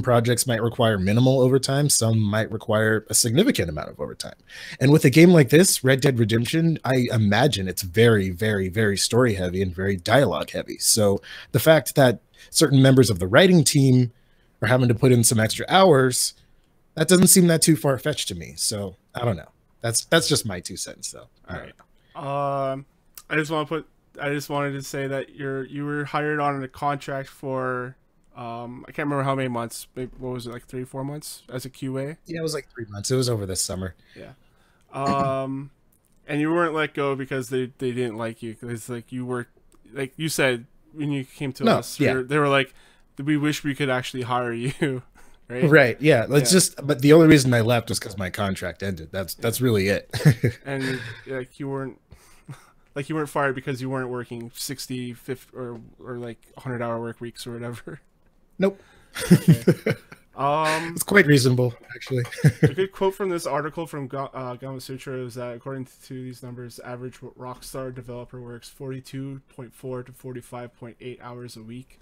projects might require minimal overtime. Some might require a significant amount of overtime. And with a game like this, Red Dead Redemption, I imagine it's very, very, very story heavy and very dialogue heavy. So the fact that certain members of the writing team are having to put in some extra hours, that doesn't seem that too far-fetched to me. So I don't know. That's just my 2 cents though. All right. I just wanted to say that you were hired on a contract for I can't remember how many months. Maybe, what was it, like 3-4 months as a QA? Yeah, it was like 3 months. It was over this summer. Yeah. And you weren't let go because they didn't like you. Because like you were, like you said when you came to us, they were like, we wish we could actually hire you. Right. Yeah. But the only reason I left was because my contract ended. That's really it. And like you weren't fired because you weren't working 60, 50 or like 100-hour work weeks or whatever. Nope. Okay. It's quite reasonable, actually. A good quote from this article from Gamma Sutra is that according to these numbers, average Rockstar developer works 42.4 to 45.8 hours a week.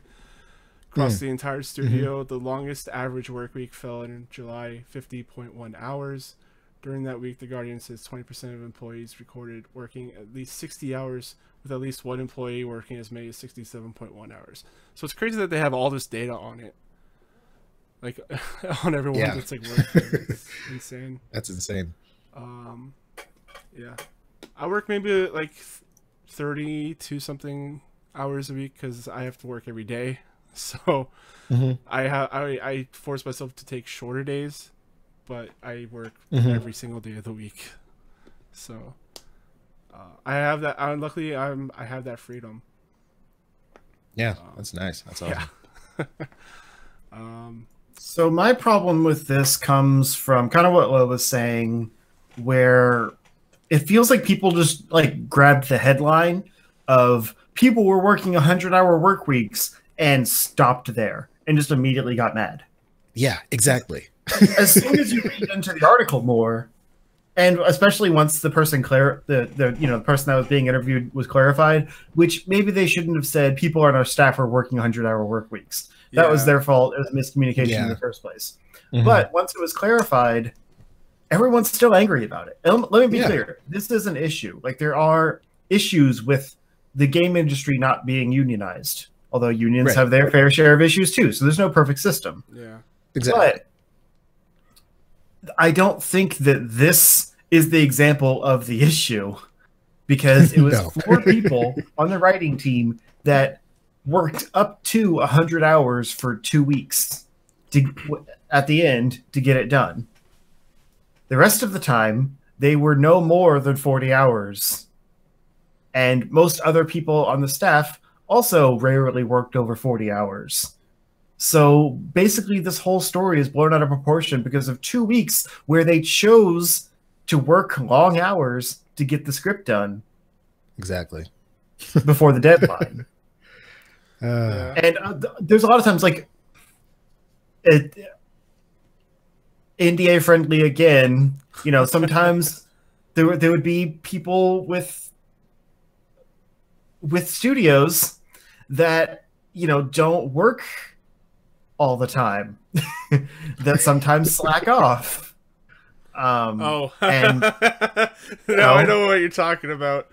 Across the entire studio, the longest average work week fell in July, 50.1 hours. During that week, The Guardian says 20% of employees recorded working at least 60 hours, with at least one employee working as many as 67.1 hours. So it's crazy that they have all this data on it. Like, on everyone that's like working. It's insane. That's insane. Yeah. I work maybe like 32 something hours a week because I have to work every day. So I force myself to take shorter days, but I work every single day of the week. So I have that. Luckily, I have that freedom. Yeah, that's nice. That's awesome. Yeah. So my problem with this comes from kind of what Lo was saying, where it feels like people just like grabbed the headline of people were working 100-hour work weeks and stopped there and just immediately got mad. Yeah, exactly. As soon as you read into the article more, and especially once the person the person that was being interviewed was clarified, which maybe they shouldn't have said people on our staff are working 100-hour work weeks. That was their fault. It was miscommunication in the first place. But once it was clarified, everyone's still angry about it. And let me be clear. This is an issue. Like, there are issues with the game industry not being unionized. Although unions have their fair share of issues too, so there's no perfect system. Yeah, exactly. But I don't think that this is the example of the issue, because it was 4 people on the writing team that worked up to 100 hours for 2 weeks at the end to get it done. The rest of the time, they were no more than 40 hours. And most other people on the staff also rarely worked over 40 hours. So basically, this whole story is blown out of proportion because of 2 weeks where they chose to work long hours to get the script done Exactly. before the deadline. Yeah. And there's a lot of times, like, NDA friendly again. You know, sometimes there would be people with studios that, you know, don't work all the time, that sometimes slack off. And now I know what you're talking about.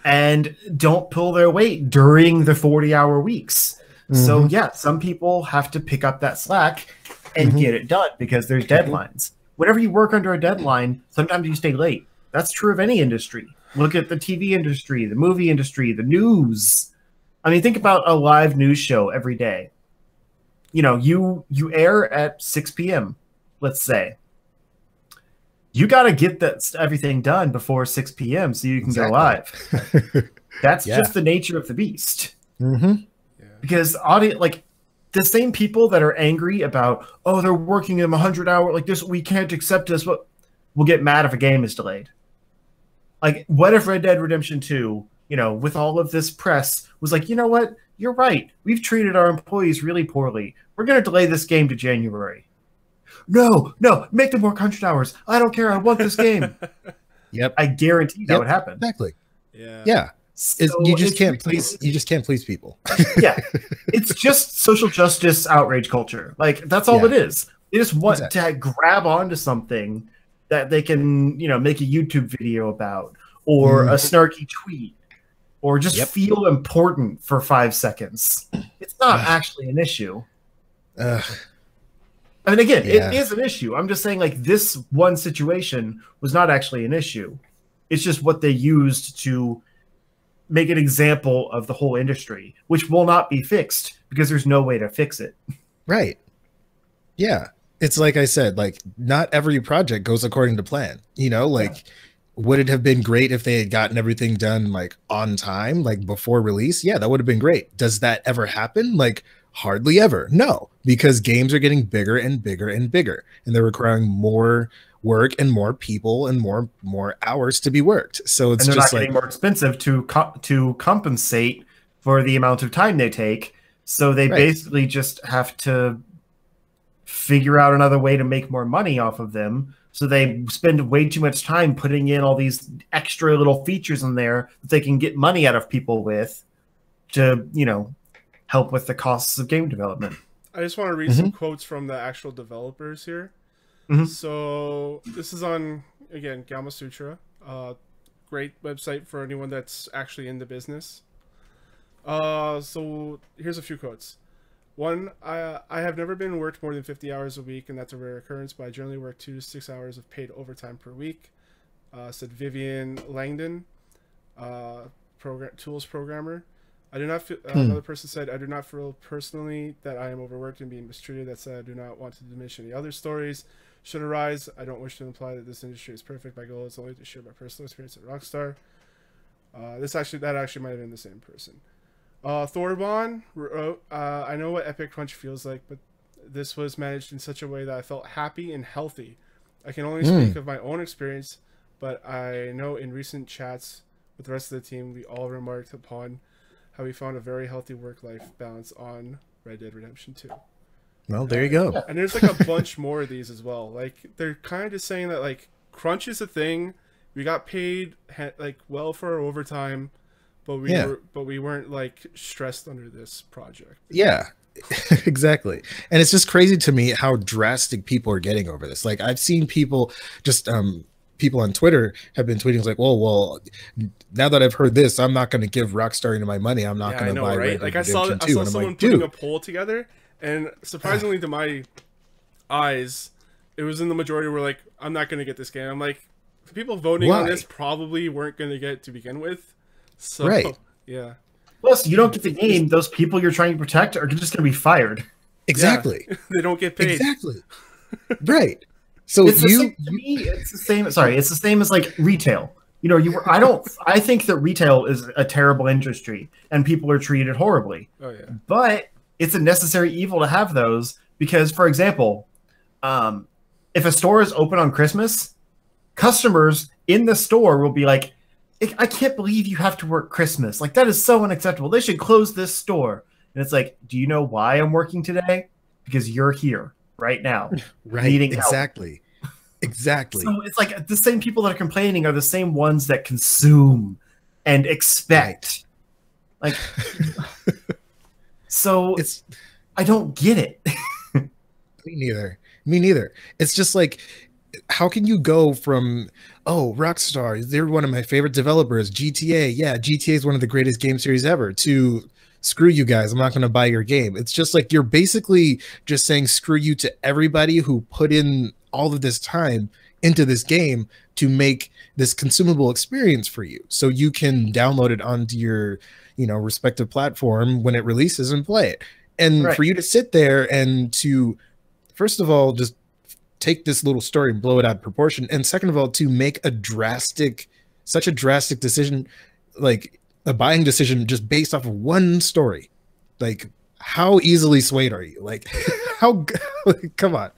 And don't pull their weight during the 40-hour weeks. So yeah, some people have to pick up that slack and get it done because there's deadlines. Whenever you work under a deadline, sometimes you stay late. That's true of any industry. Look at the TV industry, the movie industry, the news. I mean, think about a live news show every day. You know, you air at 6 p.m., let's say. You got to get everything done before 6 p.m. so you can go live. That's just the nature of the beast. Because like the same people that are angry about, oh, they're working in 100-hour, like this, we can't accept this, but will get mad if a game is delayed. Like, what if Red Dead Redemption 2, you know, with all of this press, was like, you know what? You're right. We've treated our employees really poorly. We're going to delay this game to January. No, make them work 100 hours. I don't care. I want this game. Yep. I guarantee that would happen. Exactly. Yeah. So you just can't please people. Yeah. It's just social justice outrage culture. Like, that's all it is. They just want to grab onto something that they can, you know, make a YouTube video about, or a snarky tweet, or just feel important for 5 seconds. It's not actually an issue. I mean, again, it is an issue. I'm just saying, like, this one situation was not actually an issue. It's just what they used to make an example of the whole industry, which will not be fixed because there's no way to fix it. Right. Yeah. It's like I said, like, not every project goes according to plan. You know, like, would it have been great if they had gotten everything done, like, on time, like, before release? Yeah, that would have been great. Does that ever happen? Like, hardly ever. No, because games are getting bigger and bigger and bigger, and they're requiring more work and more people and more hours to be worked. So it's just not getting more expensive to compensate for the amount of time they take. So they basically just have to figure out another way to make more money off of them. So they spend way too much time putting in all these extra little features in there that they can get money out of people with to, you know, help with the costs of game development. I just want to read some quotes from the actual developers here. So this is on, again, Gamma Sutra. Great website for anyone that's actually in the business. So here's a few quotes. One, I have never been worked more than 50 hours a week, and that's a rare occurrence, but I generally work 2 to 6 hours of paid overtime per week. Said Vivian Langdon, tools programmer. I do not feel, another person said, I do not feel personally that I am overworked and being mistreated. That said, I do not want to diminish any other stories should arise. I don't wish to imply that this industry is perfect. My goal is only to share my personal experience at Rockstar. That actually might have been the same person. Thorbon wrote, I know what Epic Crunch feels like, but this was managed in such a way that I felt happy and healthy. I can only speak of my own experience, but I know in recent chats with the rest of the team, we all remarked upon how we found a very healthy work-life balance on Red Dead Redemption 2. Well, there you go. And there's like a bunch more of these as well. Like, they're kind of just saying that, like, crunch is a thing. We got paid like well for our overtime, but we weren't like stressed under this project. Yeah. Exactly. And it's just crazy to me how drastic people are getting over this. Like, I've seen people just people on Twitter have been tweeting like, well, now that I've heard this, I'm not going to give Rockstar any of my money. I'm not going to buy Red Dead Like, Redemption 2. I saw someone putting a poll together, and surprisingly to my eyes, it was in the majority were like, I'm not going to get this game. I'm like, the people voting on this probably weren't going to get it to begin with. So, yeah. Plus, you don't get the game. Those people you're trying to protect are just going to be fired. Exactly. Yeah. They don't get paid. Exactly. Right. So it's the same. Sorry, it's the same as like retail. You know, I think that retail is a terrible industry and people are treated horribly. Oh yeah. But it's a necessary evil to have those because, for example, if a store is open on Christmas, customers in the store will be like, I can't believe you have to work Christmas. Like, that is so unacceptable. They should close this store. And it's like, do you know why I'm working today? Because you're here right now. Right. Needing help. Exactly. Exactly. So it's like the same people that are complaining are the same ones that consume and expect. Like, so I don't get it. Me neither. Me neither. It's just like, how can you go from, oh, Rockstar, they're one of my favorite developers, GTA, yeah, GTA is one of the greatest game series ever, to screw you guys, I'm not going to buy your game. It's just like you're basically just saying screw you to everybody who put in all of this time into this game to make this consumable experience for you, so you can download it onto your, you know, respective platform when it releases and play it. And for you to sit there and to, first of all, just take this little story and blow it out of proportion, and second of all, to make such a drastic decision, like a buying decision just based off of one story. Like, how easily swayed are you? Like, how, like, come on.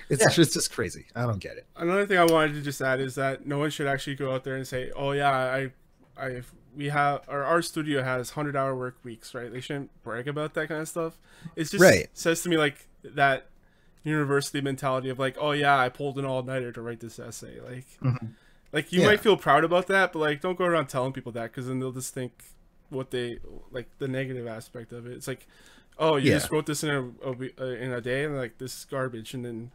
It's just crazy. I don't get it. Another thing I wanted to just add is that no one should actually go out there and say, oh yeah, our studio has 100-hour work weeks, right? They shouldn't brag about that kind of stuff. It's just says to me like that university mentality of like, oh yeah, I pulled an all-nighter to write this essay. Like, like you might feel proud about that, but like don't go around telling people that, because then they'll just think what they like, the negative aspect of it. It's like, oh, you just wrote this in a day, and like, this is garbage, and then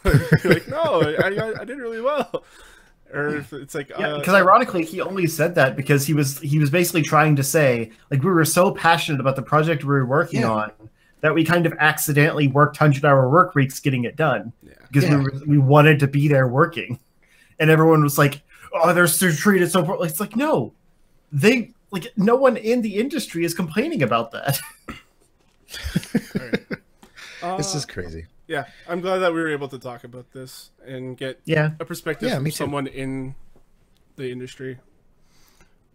you're like, no, I did really well. Or if it's like, because ironically, he only said that because he was basically trying to say, like, we were so passionate about the project we were working on that we kind of accidentally worked 100-hour work weeks getting it done because we wanted to be there working, and everyone was like, oh, they're treated so poorly. It's like, no, no one in the industry is complaining about that. It's just crazy. Yeah, I'm glad that we were able to talk about this and get a perspective from someone in the industry,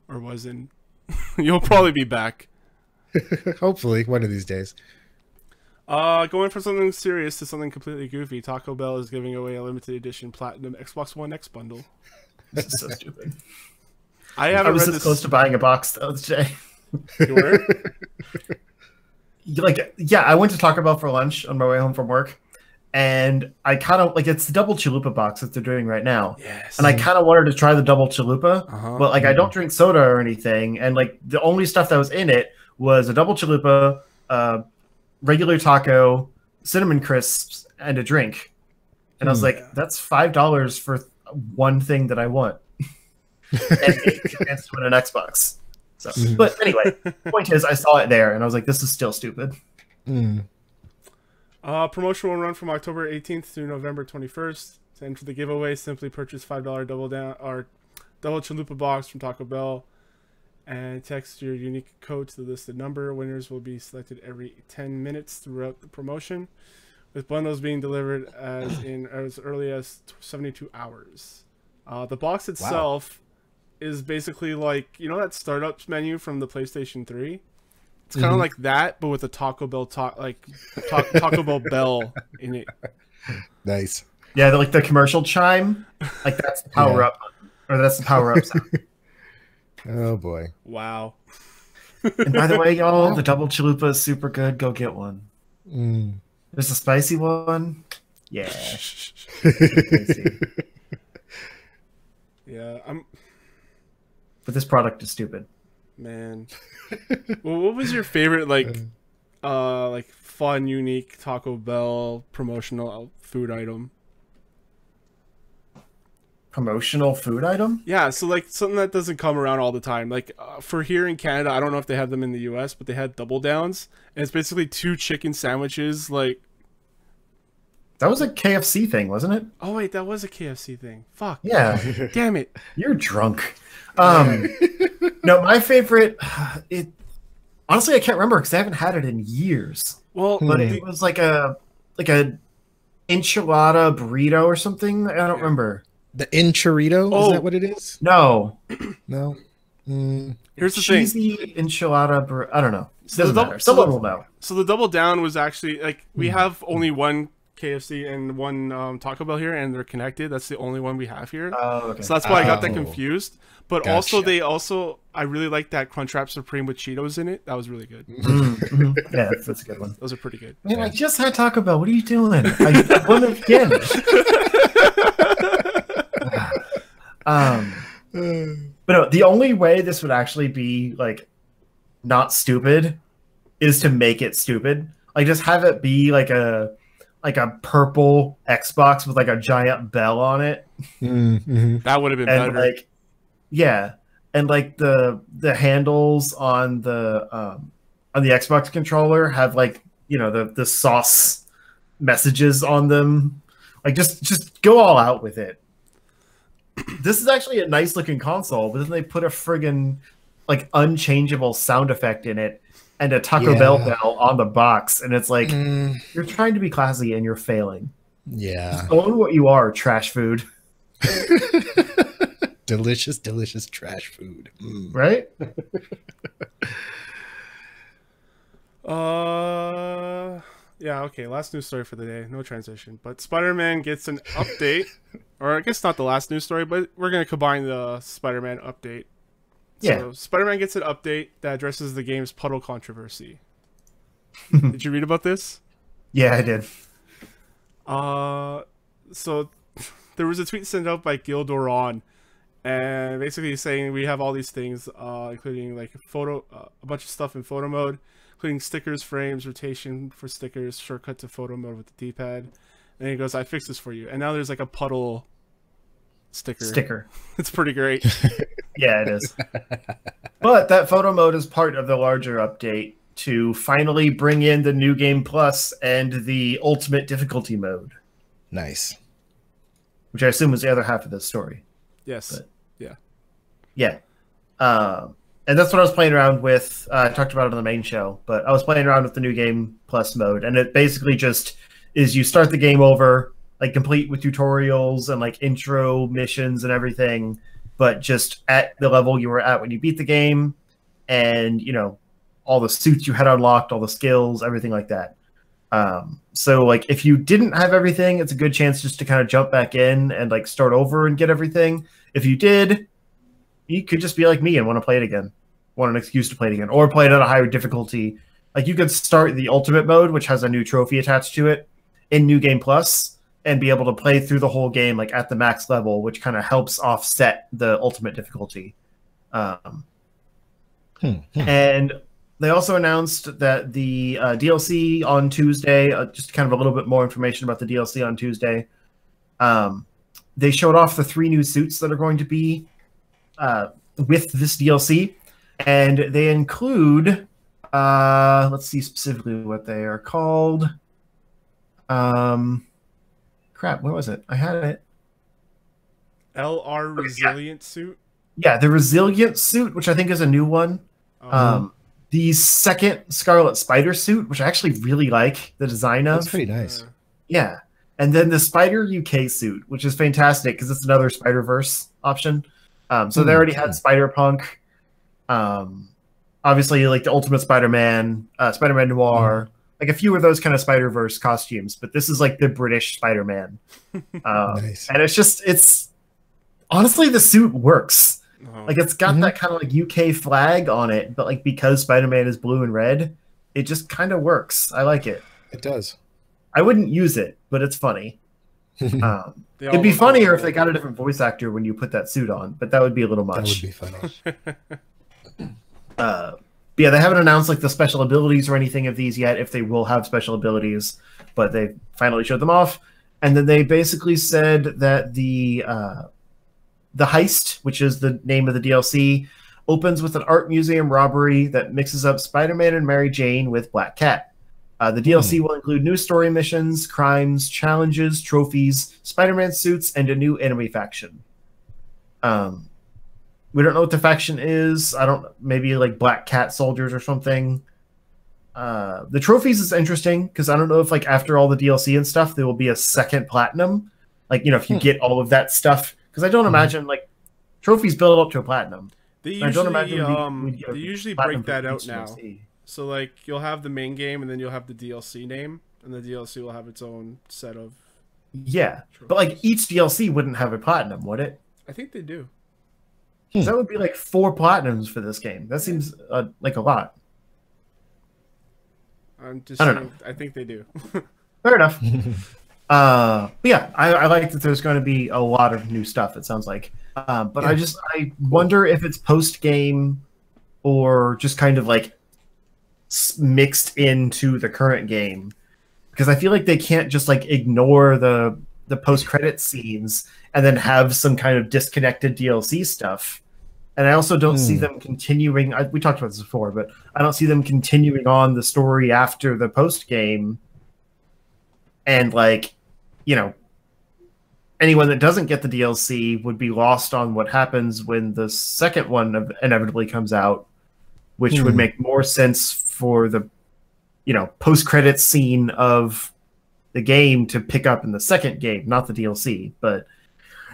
or was in. You'll probably be back. Hopefully, one of these days. Going from something serious to something completely goofy, Taco Bell is giving away a limited edition Platinum Xbox One X bundle. This is so stupid. I was this close to buying a box the other day. You were? Like, yeah, I went to Taco Bell for lunch on my way home from work, and I kind of like, it's the double chalupa box that they're doing right now. Yes. And I kind of wanted to try the double chalupa, but like, I don't drink soda or anything, and like, the only stuff that was in it was a double chalupa, regular taco, cinnamon crisps, and a drink. And I was like, that's $5 for one thing that I want. And a chance to win an Xbox. So, but anyway, point is, I saw it there, and I was like, this is still stupid. Promotion will run from October 18th through November 21st. To enter the giveaway, simply purchase $5 double chalupa box from Taco Bell and text your unique code to the listed number. Winners will be selected every 10 minutes throughout the promotion, with bundles being delivered as early as 72 hours. The box itself is basically like, you know, that startups menu from the PlayStation 3? It's kind of like that, but with a Taco Bell Taco Bell bell in it. Nice. Yeah, like the commercial chime, like that's the power up, or that's the power up sound. Oh boy! Wow. And by the way, y'all, the double chalupa is super good. Go get one. There's a spicy one. Yeah. Yeah, But this product is stupid. Man. Well, what was your favorite like fun, unique Taco Bell promotional food item? Promotional food item? Yeah, so like something that doesn't come around all the time. Like for here in Canada, I don't know if they have them in the US, but they had Double Downs, and it's basically 2 chicken sandwiches. Like, that was a KFC thing, wasn't it? Oh wait, that was a KFC thing. Fuck. Yeah. Damn it. You're drunk. No, my favorite. Honestly, I can't remember because I haven't had it in years. Well, but it was like a enchilada burrito or something. I don't remember. The enchilada? Oh. Is that what it is? No, No. Here's the thing. cheesy enchilada. I don't know. It So doesn't the matter. Someone will know. So the Double Down was actually like we have only one KFC and one Taco Bell here, and they're connected. That's the only one we have here. Oh, okay. So that's why I got that Oh. confused. But Gotcha. I really like that Crunchwrap Supreme with Cheetos in it. That was really good. Yeah, that's a good one. Those are pretty good. Man, I just had Taco Bell. What are you doing? I won again. But no, the only way this would actually be like not stupid is to make it stupid. Like just have it be like a purple Xbox with like a giant bell on it. That would have been And better. like yeah. And like the handles on the Xbox controller have like, you know, the sauce messages on them. Like just go all out with it. This is actually a nice looking console, but then they put a friggin' like unchangeable sound effect in it and a Taco Bell bell on the box, and it's like you're trying to be classy and you're failing. Yeah. Own what you are, trash food. Delicious, delicious trash food. Right? Yeah, okay, last news story for the day. No transition. But Spider-Man gets an update. Or I guess not the last news story, but we're going to combine the Spider-Man update. Yeah. So Spider-Man gets an update that addresses the game's puddle controversy. Did you read about this? Yeah, I did. So there was a tweet sent out by Gil Doran, and basically saying we have all these things, including like a bunch of stuff in photo mode, including stickers, frames, rotation for stickers, shortcut to photo mode with the D-pad. And he goes, "I fixed this for you." And now there's like a puddle sticker. It's pretty great. Yeah, it is. But that photo mode is part of the larger update to finally bring in the New Game Plus and the Ultimate Difficulty mode. Nice. Which I assume is the other half of this story. Yes. But, yeah. Yeah. And that's what I was playing around with. I talked about it on the main show, but I was playing around with the New Game Plus mode, and it basically just is you start the game over, like complete with tutorials and like intro missions and everything, but just at the level you were at when you beat the game, and you know, all the suits you had unlocked, all the skills, everything like that. So like if you didn't have everything, it's a good chance just to kind of jump back in and like start over and get everything. If you did, you could just be like me and want to play it again, want an excuse to play it again, or play it at a higher difficulty. Like you could start the ultimate mode, which has a new trophy attached to it, in New Game Plus, and be able to play through the whole game like at the max level, which kind of helps offset the ultimate difficulty. And they also announced that the DLC on Tuesday, just kind of a little bit more information about the DLC on Tuesday. They showed off the 3 new suits that are going to be with this DLC, and they include, let's see specifically what they are called. Crap, where was it? I had it. LR Resilient suit. Yeah, the Resilient suit, which I think is a new one. The second Scarlet Spider suit, which I actually really like the design of. That's pretty nice. Yeah. And then the Spider UK suit, which is fantastic because it's another Spider-Verse option. So they already had Spider-Punk. Obviously, like the Ultimate Spider-Man, Spider-Man Noir, like a few of those kind of Spider-Verse costumes. But this is like the British Spider-Man. Nice. And it's honestly, the suit works. Like it's got that kind of like UK flag on it, but like because Spider-Man is blue and red, it just kind of works. I like it. It does. I wouldn't use it, but it's funny. It'd be funnier if they got a different voice actor when you put that suit on, but that would be a little much. That would be funny. But yeah, they haven't announced like the special abilities or anything of these yet, if they will have special abilities, but they finally showed them off. And then they basically said that the heist, which is the name of the DLC, opens with an art museum robbery that mixes up Spider-Man and Mary Jane with Black Cat. The DLC will include new story missions, crimes, challenges, trophies, Spider-Man suits, and a new enemy faction. We don't know what the faction is. Maybe like Black Cat soldiers or something. The trophies is interesting because I don't know if like after all the DLC and stuff, there will be a second platinum. Like, you know, if you get all of that stuff, Because I don't imagine like trophies build up to a platinum. They I don't usually imagine we'd get a they usually platinum break that for out each now. DLC. So like you'll have the main game and then you'll have the DLC name, and the DLC will have its own set of. Yeah, but like each DLC wouldn't have a platinum, would it? I think they do. That would be like 4 platinums for this game. That seems like a lot. I'm just I don't saying, I think they do. Fair enough. But yeah, I like that there's going to be a lot of new stuff. It sounds like, but I wonder if it's post game or just kind of like mixed into the current game, because I feel like they can't just like ignore the post credit scenes and then have some kind of disconnected DLC stuff. And I also don't see them continuing. We talked about this before, but I don't see them continuing on the story after the post game. And like, you know, anyone that doesn't get the DLC would be lost on what happens when the second one inevitably comes out, which would make more sense for the, you know, post-credit scene of the game to pick up in the second game, not the DLC. But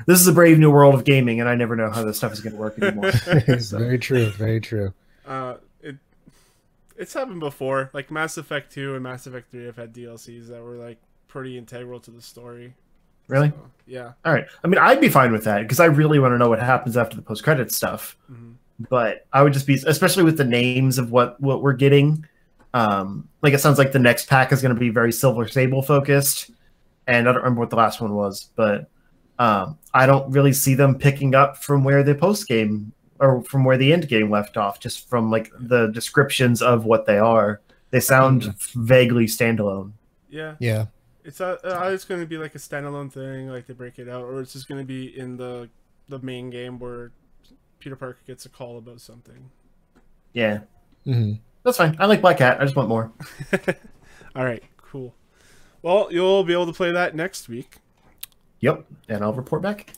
this is a brave new world of gaming, and I never know how this stuff is going to work anymore. Very true. Very true. It's happened before. Like Mass Effect 2 and Mass Effect 3 have had DLCs that were like pretty integral to the story. Really? So, yeah. All right. I mean, I'd be fine with that because I really want to know what happens after the post-credit stuff. But I would just be, especially with the names of what we're getting. Like it sounds like the next pack is going to be very Silver Sable focused, and I don't remember what the last one was, but I don't really see them picking up from where the post game or from where the end game left off. Just from like the descriptions of what they are, they sound vaguely standalone. Yeah. Yeah. It's going to be like a standalone thing, like they break it out, or it's just going to be in the main game where Peter Parker gets a call about something. Yeah. That's fine. I like Black Cat. I just want more. All right, cool. Well, you'll be able to play that next week. Yep, and I'll report back.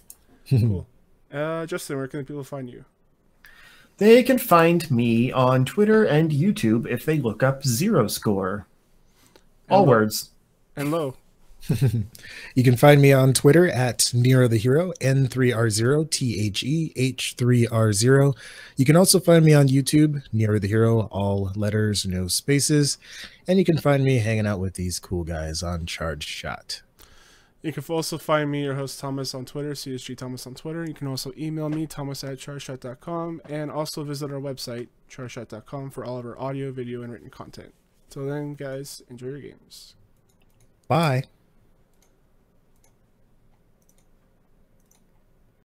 Cool. Justin, where can people find you? They can find me on Twitter and YouTube if they look up Zero Score. All words. And low. You can find me on Twitter at Nero the Hero, N3R0, THEH3R0. You can also find me on YouTube, Nero the Hero, all letters, no spaces. And you can find me hanging out with these cool guys on Charged Shot. You can also find me, your host Thomas, on Twitter, CSG Thomas on Twitter. You can also email me, thomas@chargeshot.com, and also visit our website, chargeshot.com, for all of our audio, video, and written content. So then, guys, enjoy your games. Bye.